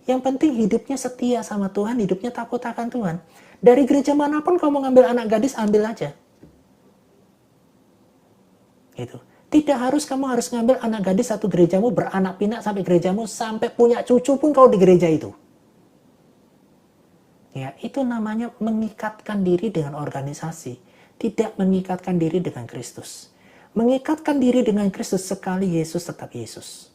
Yang penting hidupnya setia sama Tuhan, hidupnya takut akan Tuhan. Dari gereja manapun kamu ngambil anak gadis, ambil aja. Gitu. Tidak harus kamu harus ngambil anak gadis satu gerejamu, beranak pinak sampai gerejamu, sampai punya cucu pun kau di gereja itu. Ya, itu namanya mengikatkan diri dengan organisasi, tidak mengikatkan diri dengan Kristus. Mengikatkan diri dengan Kristus sekali Yesus tetap Yesus.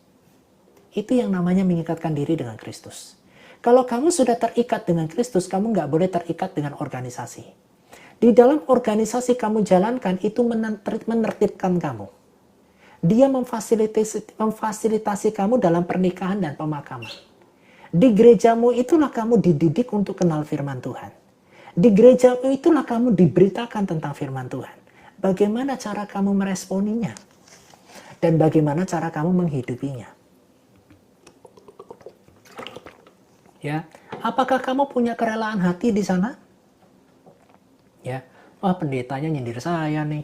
Itu yang namanya mengikatkan diri dengan Kristus. Kalau kamu sudah terikat dengan Kristus, kamu nggak boleh terikat dengan organisasi. Di dalam organisasi kamu jalankan, itu menertibkan kamu. Dia memfasilitasi kamu dalam pernikahan dan pemakaman. Di gerejamu itulah kamu dididik untuk kenal firman Tuhan. Di gerejamu itulah kamu diberitakan tentang firman Tuhan. Bagaimana cara kamu meresponinya? dan bagaimana cara kamu menghidupinya. Ya, apakah kamu punya kerelaan hati di sana? Ya, wah pendetanya nyindir saya nih.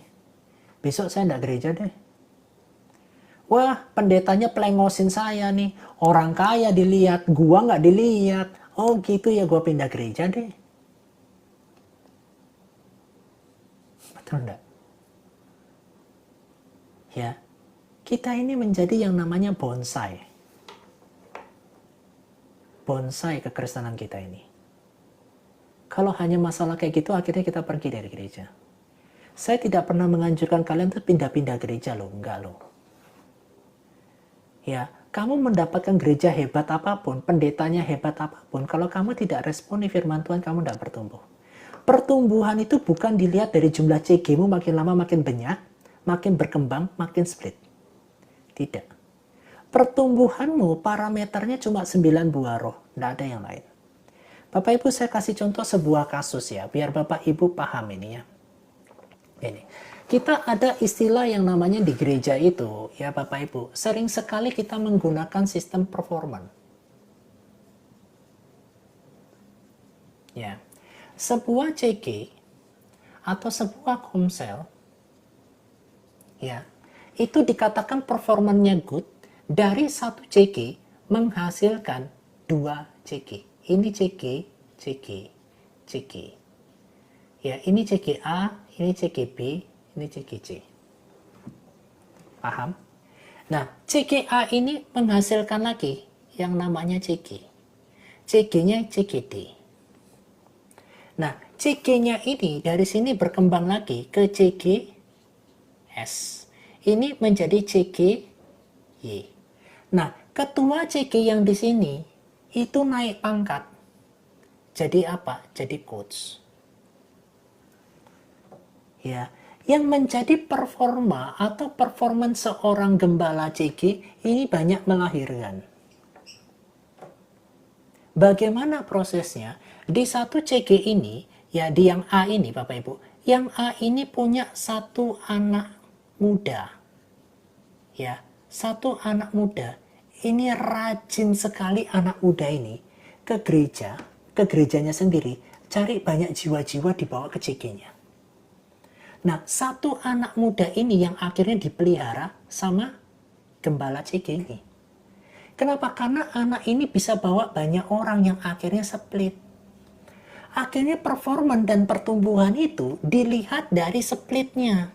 Besok saya enggak gereja deh. Wah, pendetanya pelengosin saya nih. Orang kaya dilihat, gua nggak dilihat. Oh gitu ya, gua pindah gereja deh. Betul enggak? Ya, kita ini menjadi yang namanya bonsai. Bonsai kekristenan kita ini. Kalau hanya masalah kayak gitu, akhirnya kita pergi dari gereja. Saya tidak pernah menganjurkan kalian tuh pindah-pindah gereja loh, enggak loh. Ya, kamu mendapatkan gereja hebat apapun, pendetanya hebat apapun, kalau kamu tidak responi firman Tuhan, kamu tidak bertumbuh. Pertumbuhan itu bukan dilihat dari jumlah CG-mu makin lama makin banyak, makin berkembang, makin split. Tidak. Pertumbuhanmu parameternya cuma 9 buah roh, tidak ada yang lain. Bapak Ibu, saya kasih contoh sebuah kasus ya, biar Bapak Ibu paham ini ya. Ini. Kita ada istilah yang namanya di gereja itu, ya Bapak Ibu, sering sekali kita menggunakan sistem performan. Ya, sebuah CG atau sebuah komsel, ya, itu dikatakan performannya good dari satu CG menghasilkan 2 CG. Ini CG, CG, CG. Ya, ini CG A, ini CG B, ini CGC. Paham? Nah, CGA ini menghasilkan lagi yang namanya CG. CG-nya CGD. Nah, CG-nya ini dari sini berkembang lagi ke CGS. Ini menjadi CGY. Nah, ketua CG yang di sini itu naik pangkat. Jadi apa? Jadi coach. Ya, yang menjadi performa atau performance seorang gembala CG ini banyak melahirkan. Bagaimana prosesnya? Di satu CG ini, ya di yang A ini Bapak Ibu, yang A ini punya satu anak muda. Ya, satu anak muda. Ini rajin sekali anak muda ini ke gereja, ke gerejanya sendiri, cari banyak jiwa-jiwa dibawa ke CG-nya. Nah, satu anak muda ini yang akhirnya dipelihara sama gembala CG ini. Kenapa? Karena anak ini bisa bawa banyak orang yang akhirnya split. Akhirnya performan dan pertumbuhan itu dilihat dari splitnya.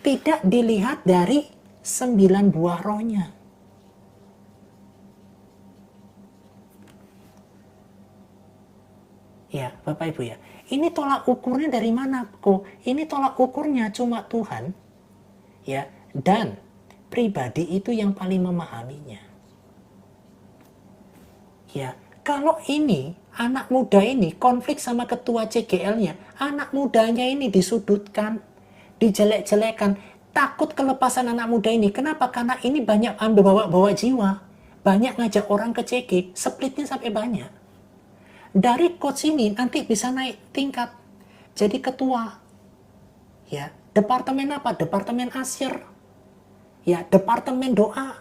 Tidak dilihat dari 9 buah rohnya. Ya, Bapak Ibu ya. Ini tolak ukurnya dari mana kok? Ini tolak ukurnya cuma Tuhan, ya, dan pribadi itu yang paling memahaminya. Ya, kalau ini anak muda ini konflik sama ketua CGL-nya, anak mudanya ini disudutkan, dijelek-jelekan, takut kelepasan anak muda ini. Kenapa? Karena ini banyak ambil bawa jiwa, banyak ngajak orang ke CG, splitnya sampai banyak. Dari coach ini nanti bisa naik tingkat jadi ketua. Ya, departemen apa? Departemen asyir. Ya, departemen doa,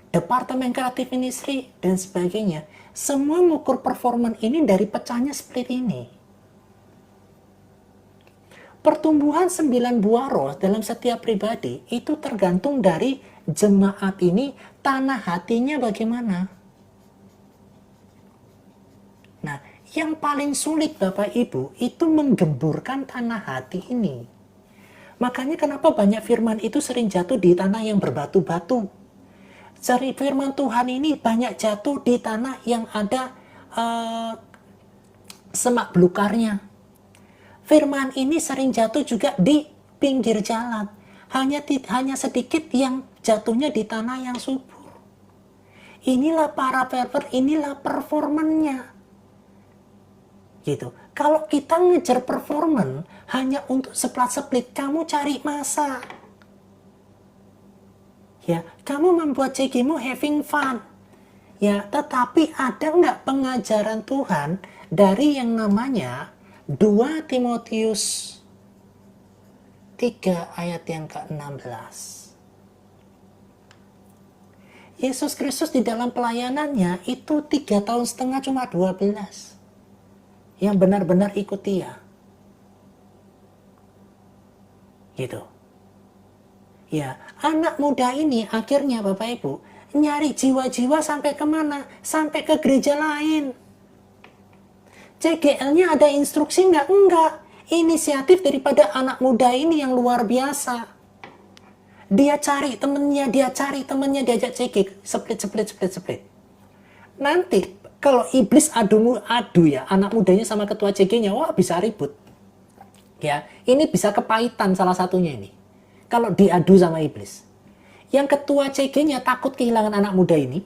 departemen kreatif ministry dan sebagainya. Semua mengukur performan ini dari pecahnya split ini. Pertumbuhan 9 buah roh dalam setiap pribadi itu tergantung dari jemaat ini, tanah hatinya bagaimana. Nah, yang paling sulit Bapak Ibu itu menggemburkan tanah hati ini. Makanya kenapa banyak firman itu sering jatuh di tanah yang berbatu-batu. Cari firman Tuhan ini banyak jatuh di tanah yang ada semak belukarnya. Firman ini sering jatuh juga di pinggir jalan. Hanya sedikit yang jatuhnya di tanah yang subur. Inilah para perver, inilah performannya. Gitu. Kalau kita ngejar performan hanya untuk seplat-seplit, kamu cari masa. Ya, kamu membuat CG-mu having fun. Ya, tetapi ada nggak pengajaran Tuhan dari yang namanya 2 Timotius 3 ayat yang ke-16. Yesus Kristus di dalam pelayanannya itu 3,5 tahun cuma 12 yang benar-benar ikut Dia. Gitu. Ya, anak muda ini akhirnya Bapak Ibu nyari jiwa-jiwa sampai kemana? Sampai ke gereja lain. CGL-nya ada instruksi nggak? Enggak. Inisiatif daripada anak muda ini yang luar biasa. Dia cari temennya, diajak CG, split. Nanti kalau iblis adu ya, anak mudanya sama ketua CG-nya, wah bisa ribut. Ya, ini bisa kepahitan salah satunya ini. Kalau diadu sama iblis. Yang ketua CG-nya takut kehilangan anak muda ini.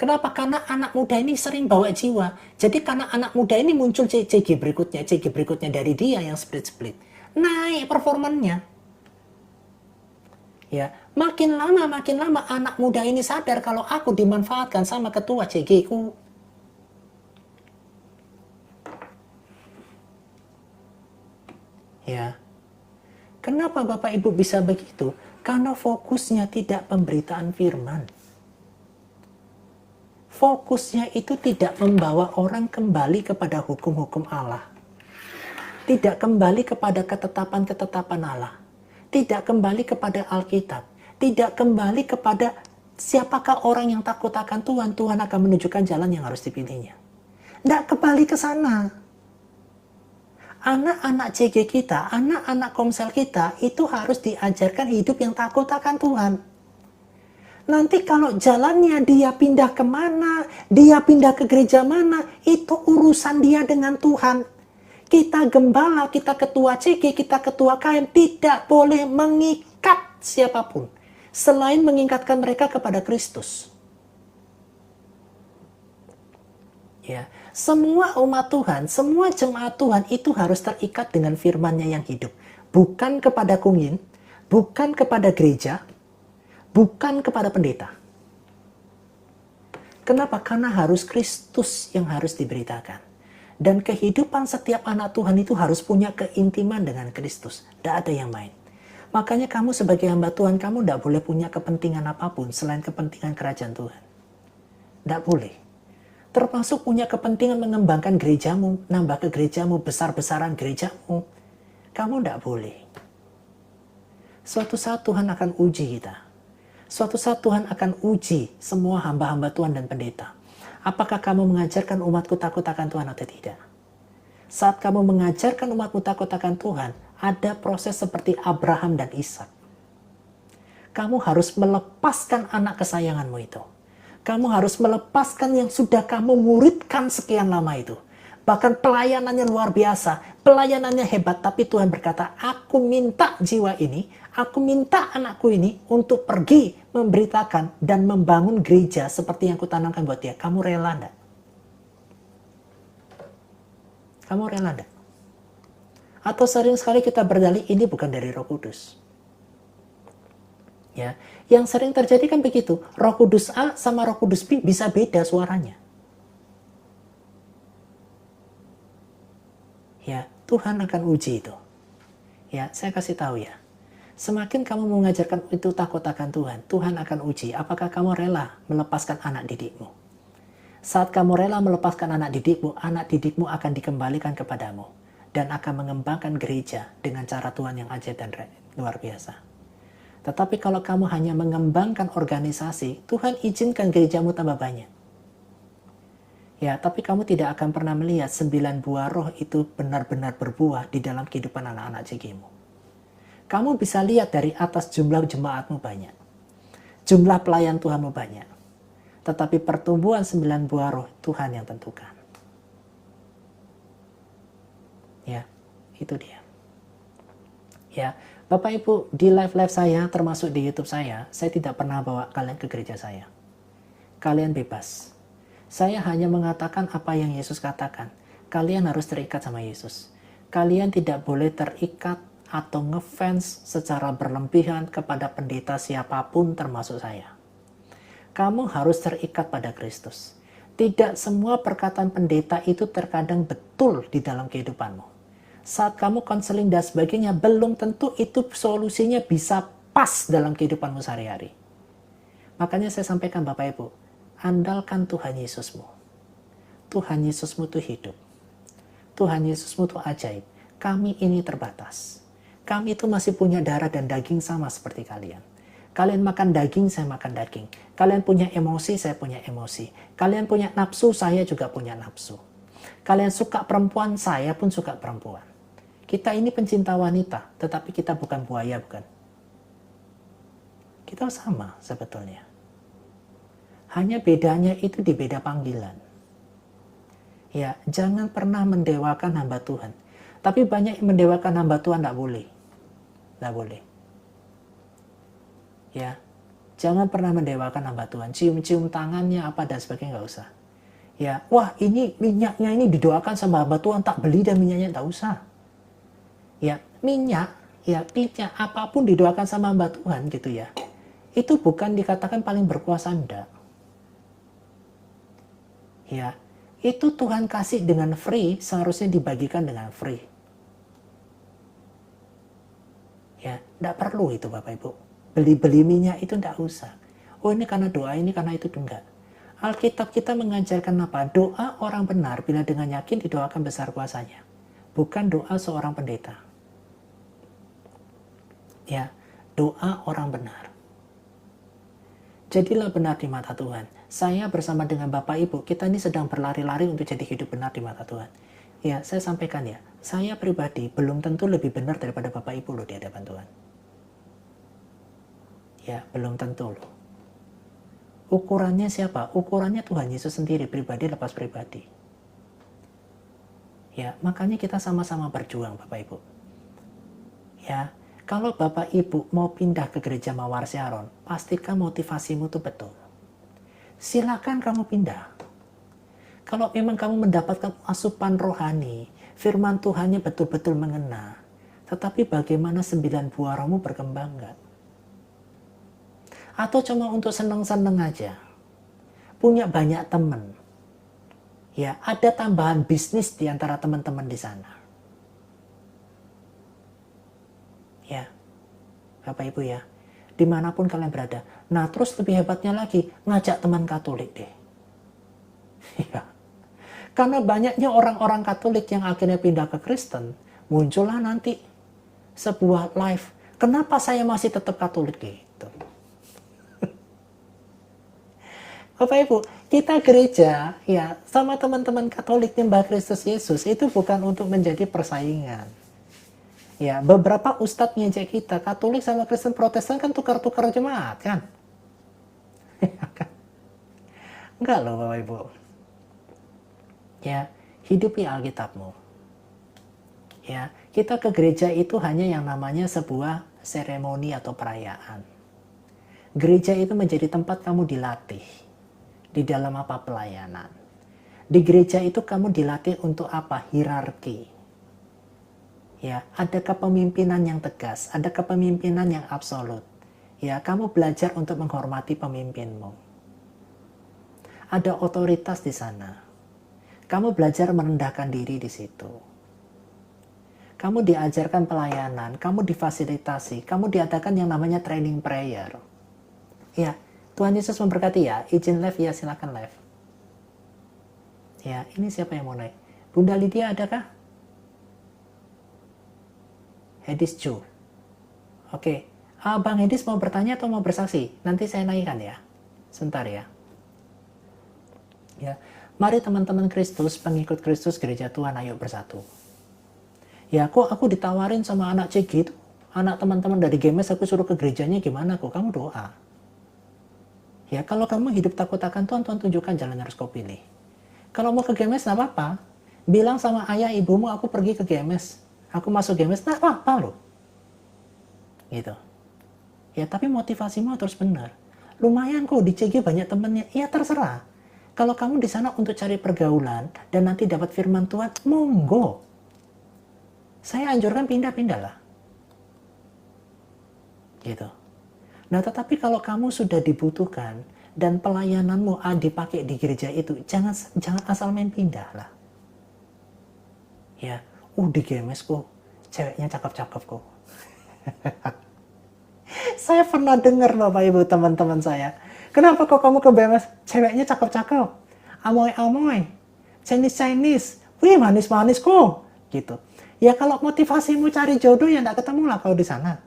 Kenapa? Karena anak muda ini sering bawa jiwa. Jadi karena anak muda ini muncul CG berikutnya dari dia yang split. Naik performannya. Ya, makin lama anak muda ini sadar kalau aku dimanfaatkan sama ketua CG-ku. Ya. Kenapa Bapak Ibu bisa begitu? Karena fokusnya tidak pemberitaan firman. Fokusnya itu tidak membawa orang kembali kepada hukum-hukum Allah. Tidak kembali kepada ketetapan-ketetapan Allah. Tidak kembali kepada Alkitab. Tidak kembali kepada siapakah orang yang takut akan Tuhan. Tuhan akan menunjukkan jalan yang harus dipilihnya. Tidak kembali ke sana. Anak-anak CG kita, anak-anak komsel kita itu harus diajarkan hidup yang takut akan Tuhan. Nanti kalau jalannya dia pindah kemana, dia pindah ke gereja mana, itu urusan dia dengan Tuhan. Kita gembala, kita ketua CG, kita ketua KM tidak boleh mengikat siapapun. Selain mengikatkan mereka kepada Kristus. Ya, semua umat Tuhan, semua jemaat Tuhan itu harus terikat dengan firman-Nya yang hidup. Bukan kepada kungin, bukan kepada gereja, bukan kepada pendeta. Kenapa? Karena harus Kristus yang harus diberitakan. Dan kehidupan setiap anak Tuhan itu harus punya keintiman dengan Kristus. Tidak ada yang main. Makanya kamu sebagai hamba Tuhan, kamu tidak boleh punya kepentingan apapun selain kepentingan kerajaan Tuhan. Tidak boleh. Termasuk punya kepentingan mengembangkan gerejamu, nambah ke gerejamu, besar-besaran gerejamu. Kamu tidak boleh. Suatu saat Tuhan akan uji kita. Suatu saat Tuhan akan uji semua hamba-hamba Tuhan dan pendeta. Apakah kamu mengajarkan umatku takut akan Tuhan atau tidak? Saat kamu mengajarkan umatmu takut akan Tuhan, ada proses seperti Abraham dan Ishak. Kamu harus melepaskan anak kesayanganmu itu. Kamu harus melepaskan yang sudah kamu muridkan sekian lama itu. Bahkan pelayanannya luar biasa, pelayanannya hebat, tapi Tuhan berkata, aku minta jiwa ini, aku minta anakku ini untuk pergi memberitakan dan membangun gereja seperti yang kutanamkan buat dia. Kamu rela enggak? Kamu rela enggak? Atau sering sekali kita berdalih, ini bukan dari Roh Kudus. Ya, yang sering terjadi kan begitu. Roh Kudus A sama Roh Kudus B bisa beda suaranya. Ya, Tuhan akan uji itu. Ya, saya kasih tahu ya. Semakin kamu mengajarkan itu takut akan Tuhan, Tuhan akan uji apakah kamu rela melepaskan anak didikmu. Saat kamu rela melepaskan anak didikmu akan dikembalikan kepadamu dan akan mengembangkan gereja dengan cara Tuhan yang ajaib dan luar biasa. Tetapi kalau kamu hanya mengembangkan organisasi, Tuhan izinkan gerejamu tambah banyak. Ya, tapi kamu tidak akan pernah melihat 9 buah roh itu benar-benar berbuah di dalam kehidupan anak-anak CG-mu. Kamu bisa lihat dari atas jumlah jemaatmu banyak. Jumlah pelayan Tuhanmu banyak. Tetapi pertumbuhan 9 buah roh Tuhan yang tentukan. Ya, itu dia. Ya, Bapak Ibu, di live-live saya, termasuk di YouTube saya tidak pernah bawa kalian ke gereja saya. Kalian bebas. Saya hanya mengatakan apa yang Yesus katakan. Kalian harus terikat sama Yesus. Kalian tidak boleh terikat atau ngefans secara berlebihan kepada pendeta siapapun termasuk saya. Kamu harus terikat pada Kristus. Tidak semua perkataan pendeta itu terkadang betul di dalam kehidupanmu. saat kamu konseling dan sebagainya, belum tentu itu solusinya bisa pas dalam kehidupanmu sehari-hari. Makanya saya sampaikan Bapak Ibu, andalkan Tuhan Yesusmu. Tuhan Yesusmu itu hidup. Tuhan Yesusmu itu ajaib. Kami ini terbatas. Kami itu masih punya darah dan daging sama seperti kalian. Kalian makan daging, saya makan daging. Kalian punya emosi, saya punya emosi. Kalian punya nafsu, saya juga punya nafsu. Kalian suka perempuan, saya pun suka perempuan. Kita ini pencinta wanita, tetapi kita bukan buaya, bukan? Kita sama sebetulnya. Hanya bedanya itu di beda panggilan. Ya, jangan pernah mendewakan hamba Tuhan. Tapi banyak yang mendewakan hamba Tuhan, tidak boleh. Tidak boleh. Ya, jangan pernah mendewakan hamba Tuhan. Cium-cium tangannya apa dan sebagainya, nggak usah. Ya, wah ini minyaknya ini didoakan sama hamba Tuhan, tak beli dan minyaknya, tak usah. Ya, minyak apapun didoakan sama hamba Tuhan gitu ya. Itu bukan dikatakan paling berkuasa, enggak. Ya, itu Tuhan kasih dengan free, seharusnya dibagikan dengan free. Ya, enggak perlu itu Bapak Ibu. Beli-beli minyak itu enggak usah. Oh ini karena doa, ini karena itu, enggak. Alkitab kita mengajarkan apa? Doa orang benar bila dengan yakin didoakan besar kuasanya. Bukan doa seorang pendeta. Ya, doa orang benar. Jadilah benar di mata Tuhan. Saya bersama dengan Bapak Ibu, kita ini sedang berlari-lari untuk jadi hidup benar di mata Tuhan. Ya, saya sampaikan ya, saya pribadi belum tentu lebih benar daripada Bapak Ibu loh di hadapan Tuhan. Ya, belum tentu loh. Ukurannya siapa? Ukurannya Tuhan Yesus sendiri, pribadi lepas pribadi. Ya, makanya kita sama-sama berjuang Bapak Ibu. Ya, kalau Bapak Ibu mau pindah ke gereja Mawar Sharon, pastikan motivasimu itu betul. Silakan kamu pindah. Kalau memang kamu mendapatkan asupan rohani, firman Tuhannya betul-betul mengena, tetapi bagaimana 9 buah rohmu berkembang enggak? Atau cuma untuk seneng-seneng aja? Punya banyak teman. Ya, ada tambahan bisnis di antara teman-teman di sana. Ya, Bapak Ibu ya, dimanapun kalian berada. Nah terus lebih hebatnya lagi, ngajak teman Katolik deh. Ya. Karena banyaknya orang-orang Katolik yang akhirnya pindah ke Kristen, muncullah nanti sebuah live. Kenapa saya masih tetap Katolik gitu? Bapak Ibu, kita gereja ya sama teman-teman Katolik nyembah Kristus Yesus itu bukan untuk menjadi persaingan. Ya, beberapa ustadz ngejek kita, Katolik sama Kristen Protestan kan tukar-tukar jemaat kan? Enggak loh Bapak Ibu. Ya, hidupi Alkitabmu. Ya, kita ke gereja itu hanya yang namanya sebuah seremoni atau perayaan. Gereja itu menjadi tempat kamu dilatih. Di dalam apa? Pelayanan. Di gereja itu kamu dilatih untuk apa? Hierarki. Ya, ada kepemimpinan yang tegas, ada kepemimpinan yang absolut. Ya, kamu belajar untuk menghormati pemimpinmu. Ada otoritas di sana. Kamu belajar merendahkan diri di situ. Kamu diajarkan pelayanan, kamu difasilitasi, kamu diadakan yang namanya training prayer. Ya, Tuhan Yesus memberkati ya. Izin live ya, silakan live. Ya, ini siapa yang mau naik? Bunda Lydia adakah? Hedis Chu. Oke. Bang Hedis mau bertanya atau mau bersaksi? Nanti saya naikkan ya. Sebentar ya. Ya. Mari teman-teman Kristus, pengikut Kristus gereja Tuhan, ayo bersatu. Ya, kok aku ditawarin sama anak CG itu? Anak teman-teman dari GMS aku suruh ke gerejanya gimana kok? Kamu doa. Ya, kalau kamu hidup takut akan Tuhan, Tuhan tunjukkan jalan yang harus kau pilih. Kalau mau ke GMS, nggak apa-apa. Bilang sama ayah ibumu, aku pergi ke GMS. Aku masuk GMS, nggak apa-apa loh. Gitu. Ya, tapi motivasimu harus benar. Lumayan kok, di CG banyak temennya. Ya, terserah. Kalau kamu di sana untuk cari pergaulan, dan nanti dapat firman Tuhan, monggo. Saya anjurkan pindah-pindah lah. Gitu. Nah, tetapi kalau kamu sudah dibutuhkan, dan pelayananmu dipakai di gereja itu, jangan asal main pindah lah. Ya, Di GMS kok ceweknya cakep-cakep kok. Saya pernah dengar Bapak Ibu teman-teman saya. Kenapa kok kamu ke BMS? Ceweknya cakep-cakep. Amoy-amoy. Chinese. Wih, manis-manis kok. Gitu. Ya kalau motivasimu cari jodoh ya enggak ketemu lah kalau di sana.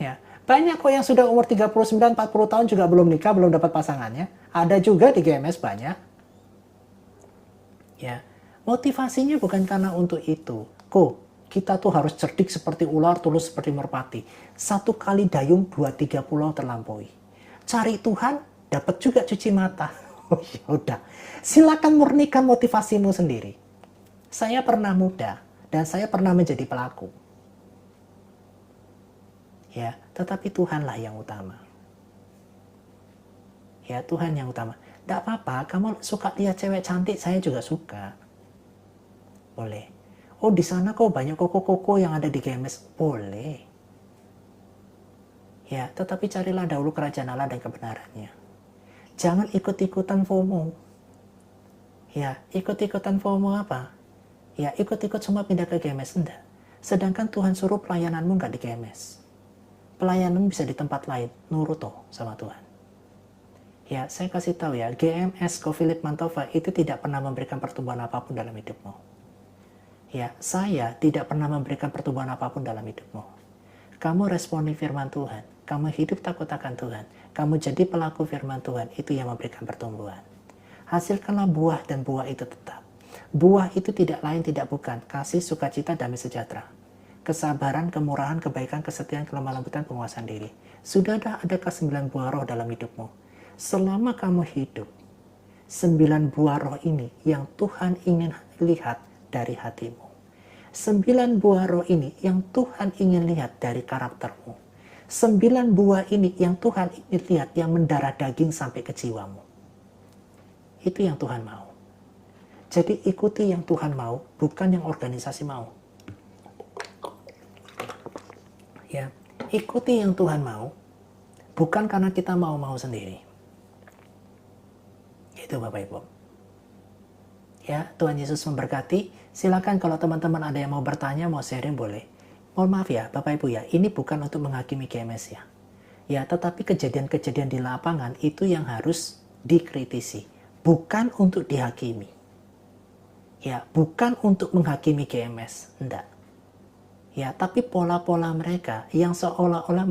Ya, banyak kok yang sudah umur 39, 40 tahun juga belum nikah, belum dapat pasangannya. Ada juga di GMS banyak. Ya, motivasinya bukan karena untuk itu. Kita tuh harus cerdik seperti ular, tulus seperti merpati. Satu kali dayung, 2-3 pulau terlampaui. Cari Tuhan, dapat juga cuci mata. Ya udah, silakan murnikan motivasimu sendiri. Saya pernah muda dan saya pernah menjadi pelaku. Ya, tetapi Tuhanlah yang utama. Ya, Tuhan yang utama. Tidak apa-apa, kamu suka lihat cewek cantik, saya juga suka. Boleh. Di sana kok banyak koko-koko yang ada di GMS. Boleh. Ya, tetapi carilah dahulu kerajaan Allah dan kebenarannya. Jangan ikut-ikutan FOMO. Ya, ikut-ikutan FOMO apa? Ya, ikut-ikut semua pindah ke GMS. Enggak. Sedangkan Tuhan suruh pelayananmu enggak di GMS. Pelayananmu bisa di tempat lain. Nurut sama Tuhan. Ya, saya kasih tahu ya, GMS Philip Mantova itu tidak pernah memberikan pertumbuhan apapun dalam hidupmu. Ya, saya tidak pernah memberikan pertumbuhan apapun dalam hidupmu. Kamu responi firman Tuhan. Kamu hidup takut akan Tuhan. Kamu jadi pelaku firman Tuhan. Itu yang memberikan pertumbuhan. Hasilkanlah buah dan buah itu tetap. Buah itu tidak lain tidak bukan kasih, sukacita, damai sejahtera. Kesabaran, kemurahan, kebaikan, kesetiaan, kelemah lembutan, penguasaan diri. Sudah adakah 9 buah roh dalam hidupmu? Selama kamu hidup, 9 buah roh ini yang Tuhan ingin lihat dari hatimu. 9 buah roh ini yang Tuhan ingin lihat dari karaktermu. 9 buah ini yang Tuhan ingin lihat yang mendarah daging sampai ke jiwamu. Itu yang Tuhan mau. Jadi ikuti yang Tuhan mau, bukan yang organisasi mau. Ya, ikuti yang Tuhan mau, bukan karena kita mau sendiri. Itu Bapak Ibu. Ya, Tuhan Yesus memberkati. Silakan kalau teman-teman ada yang mau bertanya, mau sharing boleh. Mohon maaf ya, Bapak Ibu ya, ini bukan untuk menghakimi GMS ya. Ya, tetapi kejadian-kejadian di lapangan itu yang harus dikritisi, bukan untuk dihakimi. Ya, bukan untuk menghakimi GMS, enggak. Ya, tapi pola-pola mereka yang seolah-olah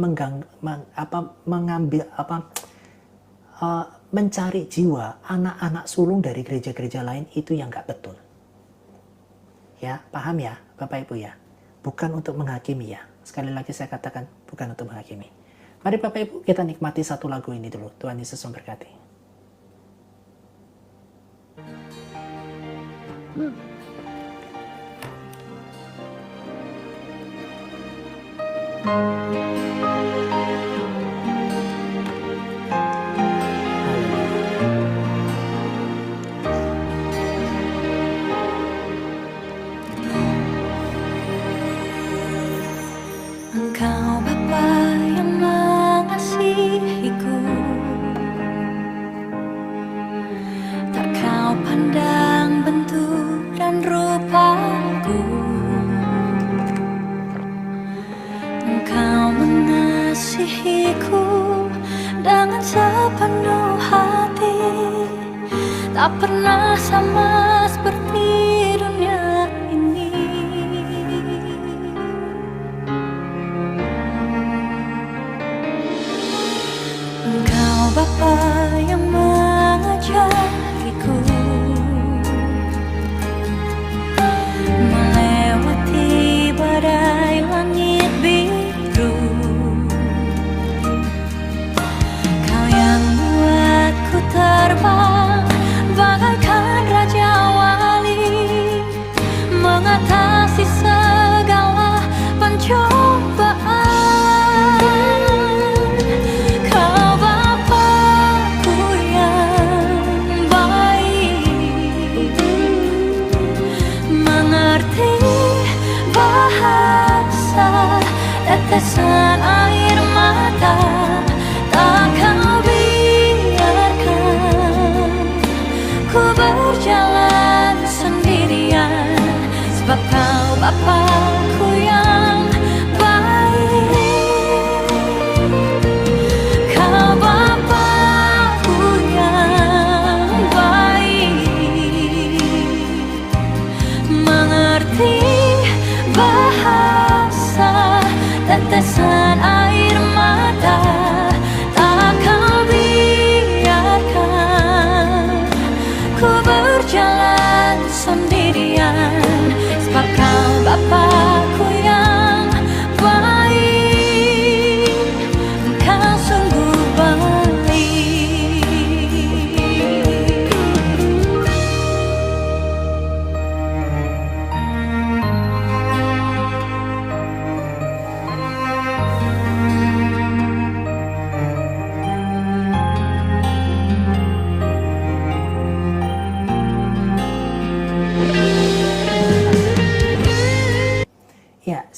mencari jiwa anak-anak sulung dari gereja-gereja lain itu yang nggak betul. Ya, paham ya Bapak Ibu ya? Bukan untuk menghakimi ya. Sekali lagi saya katakan bukan untuk menghakimi. Mari Bapak Ibu kita nikmati satu lagu ini dulu. Tuhan Yesus memberkati. Engkau Bapa yang mengasihiku, tak kau pandang bentuk dan rupaku. Engkau mengasihiku dengan sepenuh hati, tak pernah sama seperti dunia ini. Engkau Bapa yang mengajariku melewati badai langit biru. Kau yang buatku terbang bagaikan raja wali, mengatasi segala pencobaan. Kau Bapa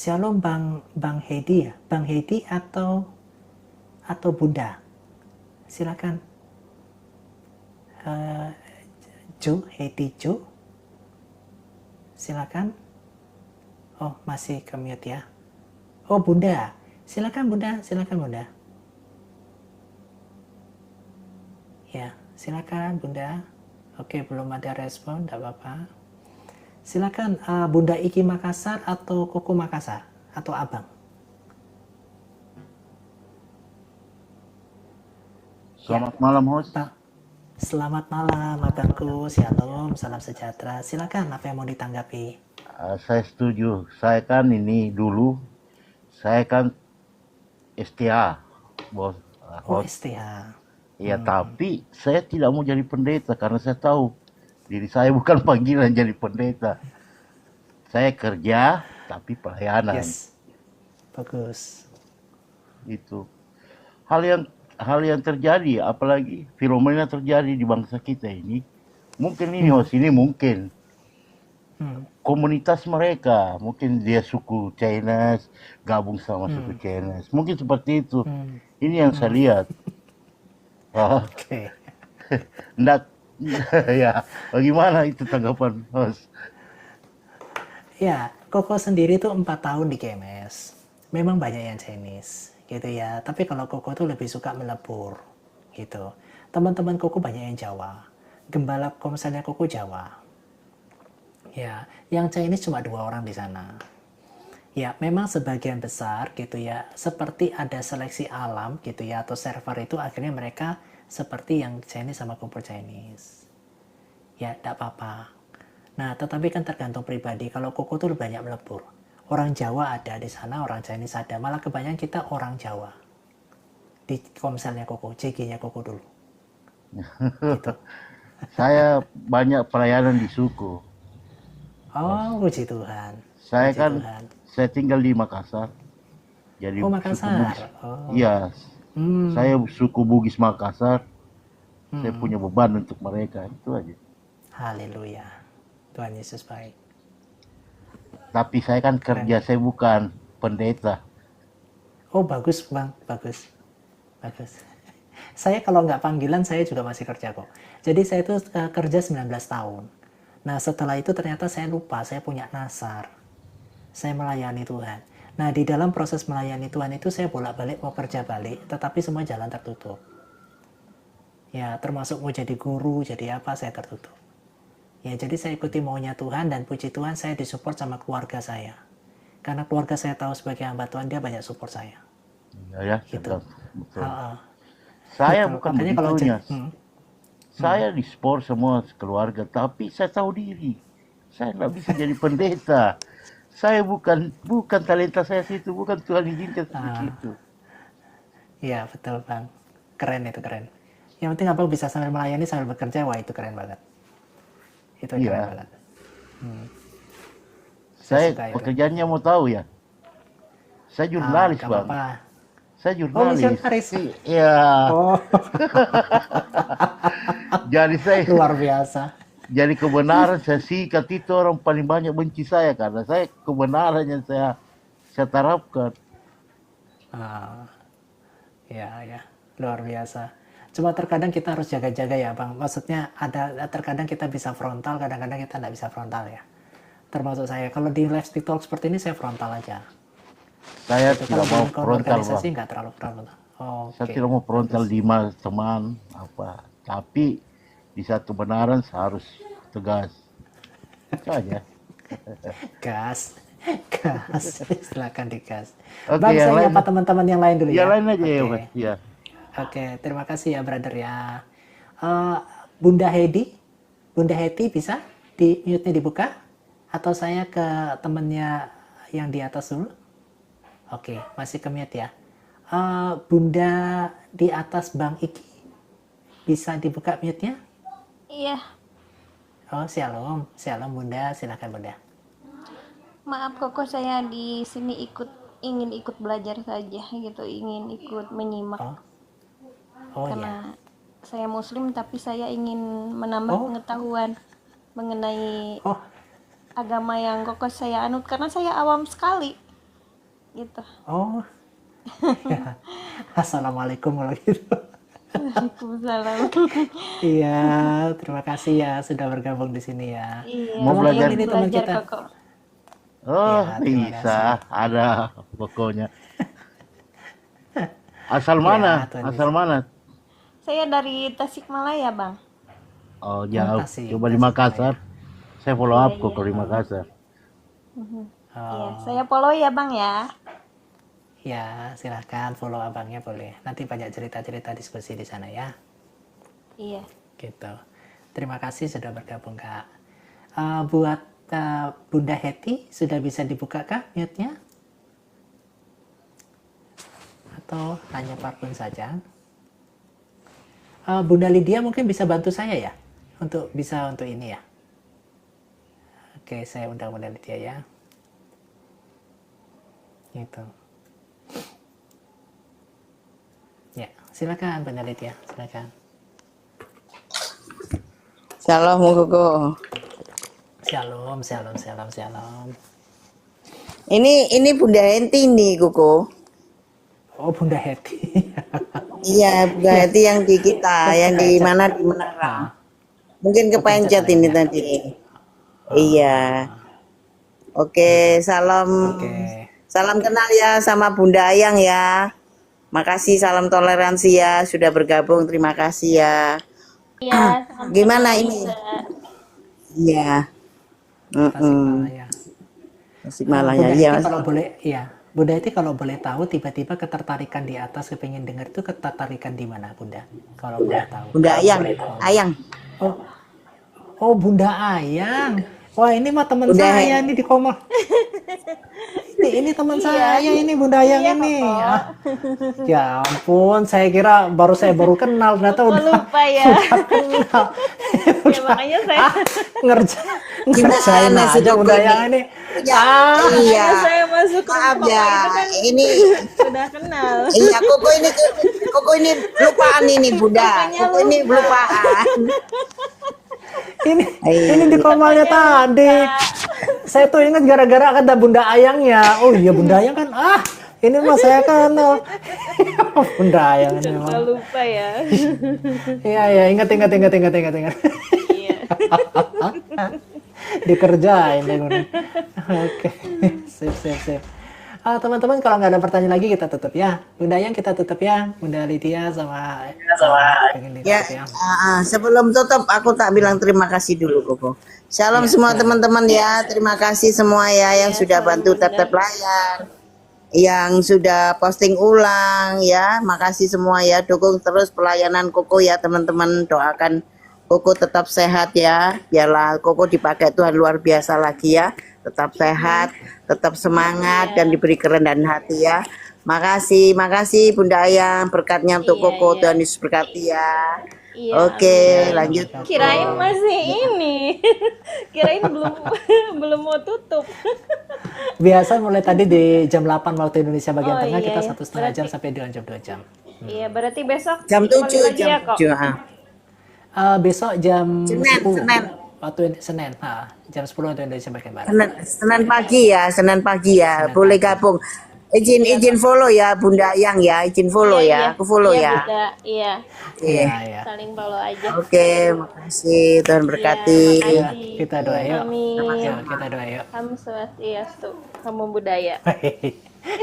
Shalom Bang Hedi ya, Bang Hedi atau Bunda, silakan. Hedi Ju, silakan. Oh masih ke mute ya. Oh Bunda, silakan Bunda. Ya silakan Bunda. Oke belum ada respon, tidak apa-apa. Silakan Bunda Iki Makassar atau Koko Makassar atau Abang. Selamat malam, host. Selamat malam Abangku, shalom, salam sejahtera. Silakan apa yang mau ditanggapi? Saya setuju. Saya kan ini dulu, saya kan STA, bos. Oh Host. STH. Ya, tapi saya tidak mau jadi pendeta karena saya tahu diri saya bukan panggilan jadi pendeta. Saya kerja, tapi pelayanan. Yes, bagus. Itu hal yang terjadi, apalagi fenomena terjadi di bangsa kita ini. Mungkin ini host, ini mungkin komunitas mereka, mungkin dia suku Chinese gabung sama suku Chinese, mungkin seperti itu. Ini yang saya lihat. Oke. Nggak, ya, bagaimana itu tanggapan host? Ya, Koko sendiri tuh 4 tahun di KMS. Memang banyak yang Chinese, gitu ya. Tapi kalau Koko tuh lebih suka melebur, gitu. Teman-teman Koko banyak yang Jawa. Gembala komselnya Koko Jawa. Ya, yang Chinese cuma 2 orang di sana. Ya, memang sebagian besar gitu ya, seperti ada seleksi alam gitu ya, atau server itu akhirnya mereka seperti yang Chinese sama kumpul Chinese. Ya, tidak apa-apa. Nah, tetapi kan tergantung pribadi. Kalau Koko tuh banyak melebur. Orang Jawa ada di sana, orang Chinese ada. Malah kebanyakan kita orang Jawa. Di komselnya Koko, JG-nya Koko dulu. Gitu. Saya banyak pelayanan di suku. Oh, puji Tuhan. Saya Puji kan, Tuhan. saya tinggal di Makassar. Jadi Oh, suku Makassar. Bugis. Oh. Iya, saya suku Bugis Makassar. Saya punya beban untuk mereka, itu aja. Haleluya. Tuhan Yesus baik. Tapi saya kan kerja, saya bukan pendeta. Oh, bagus Bang, bagus. Bagus. Saya kalau nggak panggilan, saya juga masih kerja kok. Jadi saya itu kerja 19 tahun. Nah, setelah itu ternyata saya lupa, saya punya nasar. Saya melayani Tuhan. Nah, di dalam proses melayani Tuhan itu saya bolak-balik mau kerja balik, tetapi semua jalan tertutup. Ya, termasuk mau jadi guru, jadi apa, saya tertutup. Ya, jadi saya ikuti maunya Tuhan dan puji Tuhan saya disupport sama keluarga saya. Karena keluarga saya tahu sebagai hamba Tuhan, dia banyak support saya. Ya, Gitu. betul. Saya Betul. bukan Makanya kalau begitunya. Saya di sport semua keluarga, tapi saya tahu diri. Saya nggak bisa jadi pendeta. Saya bukan talenta saya situ, bukan Tuhan izinkan seperti itu. Iya, betul Bang. Keren itu, keren. Yang penting Abang bisa sambil melayani sambil bekerja, wah itu keren banget. Itu Iya. keren banget. Saya suka itu. pekerjaannya mau tahu ya. Saya jurnalis, Gak Bang. apa-apa. Saya jurnalis. jurnalis. Iya. Oh, Jadi saya luar biasa. jadi kebenaran saya sikat itu orang paling banyak benci saya karena saya kebenaran yang saya terapkan. Ya, luar biasa. Cuma terkadang kita harus jaga-jaga ya Bang. Maksudnya terkadang kita bisa frontal, kadang-kadang kita nggak bisa frontal ya. Termasuk saya. Kalau di live TikTok seperti ini saya frontal aja. Saya Kalau tidak mau dalam frontal, organisasi Bang. nggak terlalu frontal. Oh, Saya oke. tidak mau frontal di teman apa. Tapi di saat kebenaran saya harus tegas. Itu aja. Gas. Silakan digas. Oke, Bang, yang saya lain. nyapa teman-teman yang lain dulu ya. Yang lain aja ya, Oke. Mas. Ya. Oke, terima kasih ya brother ya. Bunda Hedi bisa di mute-nya dibuka? Atau saya ke temennya yang di atas dulu? Oke, masih ke mute ya. Bunda di atas Bang Iki, bisa dibuka mute-nya? Iya, Oh, shalom Bunda, silakan Bunda. maaf Koko, saya di sini ingin ikut belajar saja gitu, ingin ikut menyimak Oh ya, karena saya Muslim tapi saya ingin menambah pengetahuan mengenai oh agama yang Koko saya anut karena saya awam sekali. gitu. Oh, ya. Assalamualaikum kalau gitu. Waalaikumsalam. Iya, terima kasih ya sudah bergabung di sini ya. Iya, Mau saya belajar? ingin Ini teman belajar kita. Koko. Oh, Ya, terima bisa. kasih. Ada pokoknya. Asal Ya, mana? Tuhan Asal Yesus. mana? Saya dari Tasikmalaya, Bang. Oh, jauh. Tasik, Coba di Tasik Makassar. Saya follow Iya, up kok iya. kalau di Makassar. Iya, Oh, saya follow ya, Bang ya. ya, silahkan follow abangnya boleh. Nanti banyak cerita-cerita diskusi di sana ya. Iya. Gitu. Terima kasih sudah bergabung Kak. Buat Bunda Hetty sudah bisa dibuka Kak mute-nya? Atau hanya parpun saja? Bunda Lydia mungkin bisa bantu saya ya? Untuk ini ya. Oke, saya undang Bunda Lydia ya. Gitu. Ya, silakan Bunda Lydia, silakan. Shalom Koko. Shalom, shalom, shalom, shalom. Ini Bunda Henti nih Koko. Oh, Bunda Hetty. Iya, Bunda Henti yang di kita, yang di mana di Menara. Mungkin kepencet ini tadi. Iya. Oke, salam. Oke. Salam kenal ya sama Bunda Ayang ya. Makasih, salam toleransi ya sudah bergabung. Terima kasih ya. Iya, salam Gimana kenal ini? juga. Iya. Tasikmalaya. Tasikmalaya. Bunda Iya. Hetty kalau boleh, iya. Bunda Hetty kalau boleh tahu tiba-tiba ketertarikan di atas kepingin dengar itu ketertarikan di mana Bunda? Kalau boleh tahu. Bunda Ayang. Ayang. Oh, oh Bunda Ayang. Wah ini mah teman Bunda saya ini di koma. Ini teman saya ini Bunda Ayang ini. Ah, ya ampun, saya kira saya baru kenal ternyata udah lupa ya. udah kenal. Ya makanya saya Ngerjain Gimana sih, aja Koko Bunda ini? Ayang ini. Ya, iya. saya masuk ke Maaf rumah ya. itu kan Ini sudah kenal. iya Koko ini lupaan ini Bunda. Koko ini lupaan. ini Iya. di komalnya tadi. Saya tuh ingat gara-gara kata Bunda Ayang ya. Oh iya Bunda Ayang kan. Ini mah saya kenal. Bunda Ayang ini mah. Lupa ya. Iya ingat. Iya. Dikerjain deh Bunda. Oke. Sip. Teman-teman kalau nggak ada pertanyaan lagi kita tutup ya. Bunda Ayang kita tutup ya. Bunda Lydia sama pengen Ya, ditutup ya. sebelum tutup aku tak bilang terima kasih dulu Koko. Shalom semua teman-teman ya. Terima kasih semua ya yang sudah bantu tap-tap layar. Yang sudah posting ulang ya. Makasih semua ya. Dukung terus pelayanan Koko ya teman-teman. Doakan Koko tetap sehat ya. Biarlah Koko dipakai Tuhan luar biasa lagi ya. Tetap sehat, tetap semangat dan diberi kerendahan hati ya. Makasih Bunda Ayang, berkatnya untuk Koko, Tuhan Yesus berkati ya. Iya, Oke, lanjut. Kirain masih ini. Kirain belum mau tutup. Biasa mulai tadi di jam 8 waktu Indonesia bagian Oh, tengah iya, kita iya. 1,5 jam sampai 2 jam. Iya, berarti besok Jam kembali 7, lagi ya, jam kok. 7. Besok jam Senin, 10 Senin. waktu Senin, jam 10 waktu Indonesia bagian barat. Senin pagi ya, boleh gabung. Izin follow ya Bunda Ayang ya, izin follow ya, aku follow Iya, ya. Bunda. Iya, Oke. Iya. saling follow aja. Oke, makasih Tuhan berkati. Ya, kita doa yuk. Amin. Yuk, kita doa yuk. Kamu swastiastu, kamu budaya.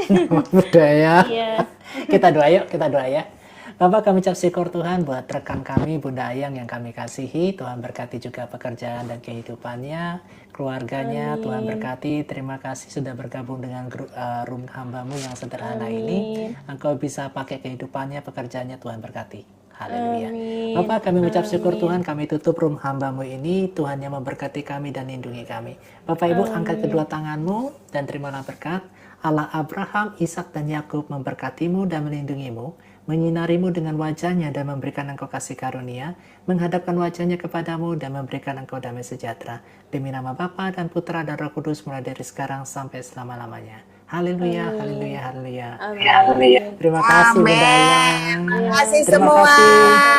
Nama budaya. Iya. Kita doa ya. Bapak kami ucap syukur Tuhan buat rekan kami Bunda Ayang yang kami kasihi. Tuhan berkati juga pekerjaan dan kehidupannya, keluarganya. Tuhan berkati. Terima kasih sudah bergabung dengan room hambamu yang sederhana ini. Engkau bisa pakai kehidupannya, pekerjaannya. Tuhan berkati. Haleluya. Bapak kami ucap syukur Tuhan, kami tutup room hambamu ini. Tuhan yang memberkati kami dan lindungi kami. Bapak Ibu angkat kedua tanganmu dan terimalah berkat. Allah Abraham, Ishak dan Yakub memberkatimu dan melindungimu, menyinarimu dengan wajahnya dan memberikan engkau kasih karunia, menghadapkan wajahnya kepadamu dan memberikan engkau damai sejahtera. Demi nama Bapa dan Putra dan Roh Kudus mulai dari sekarang sampai selama-lamanya. Haleluya, haleluya, haleluya. Terima kasih Bunda Ayang. Terima kasih Terima semua. kasih.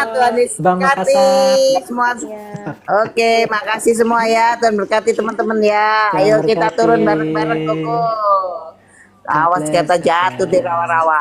Tuhan Yesus Bang berkati Makassar. semua. Oke, makasih semua ya. Tuhan berkati teman-teman ya. Tuhan Ayo kita berkati. turun bareng-bareng Koko. Awas Template, kita jatuh di oke. rawa-rawa.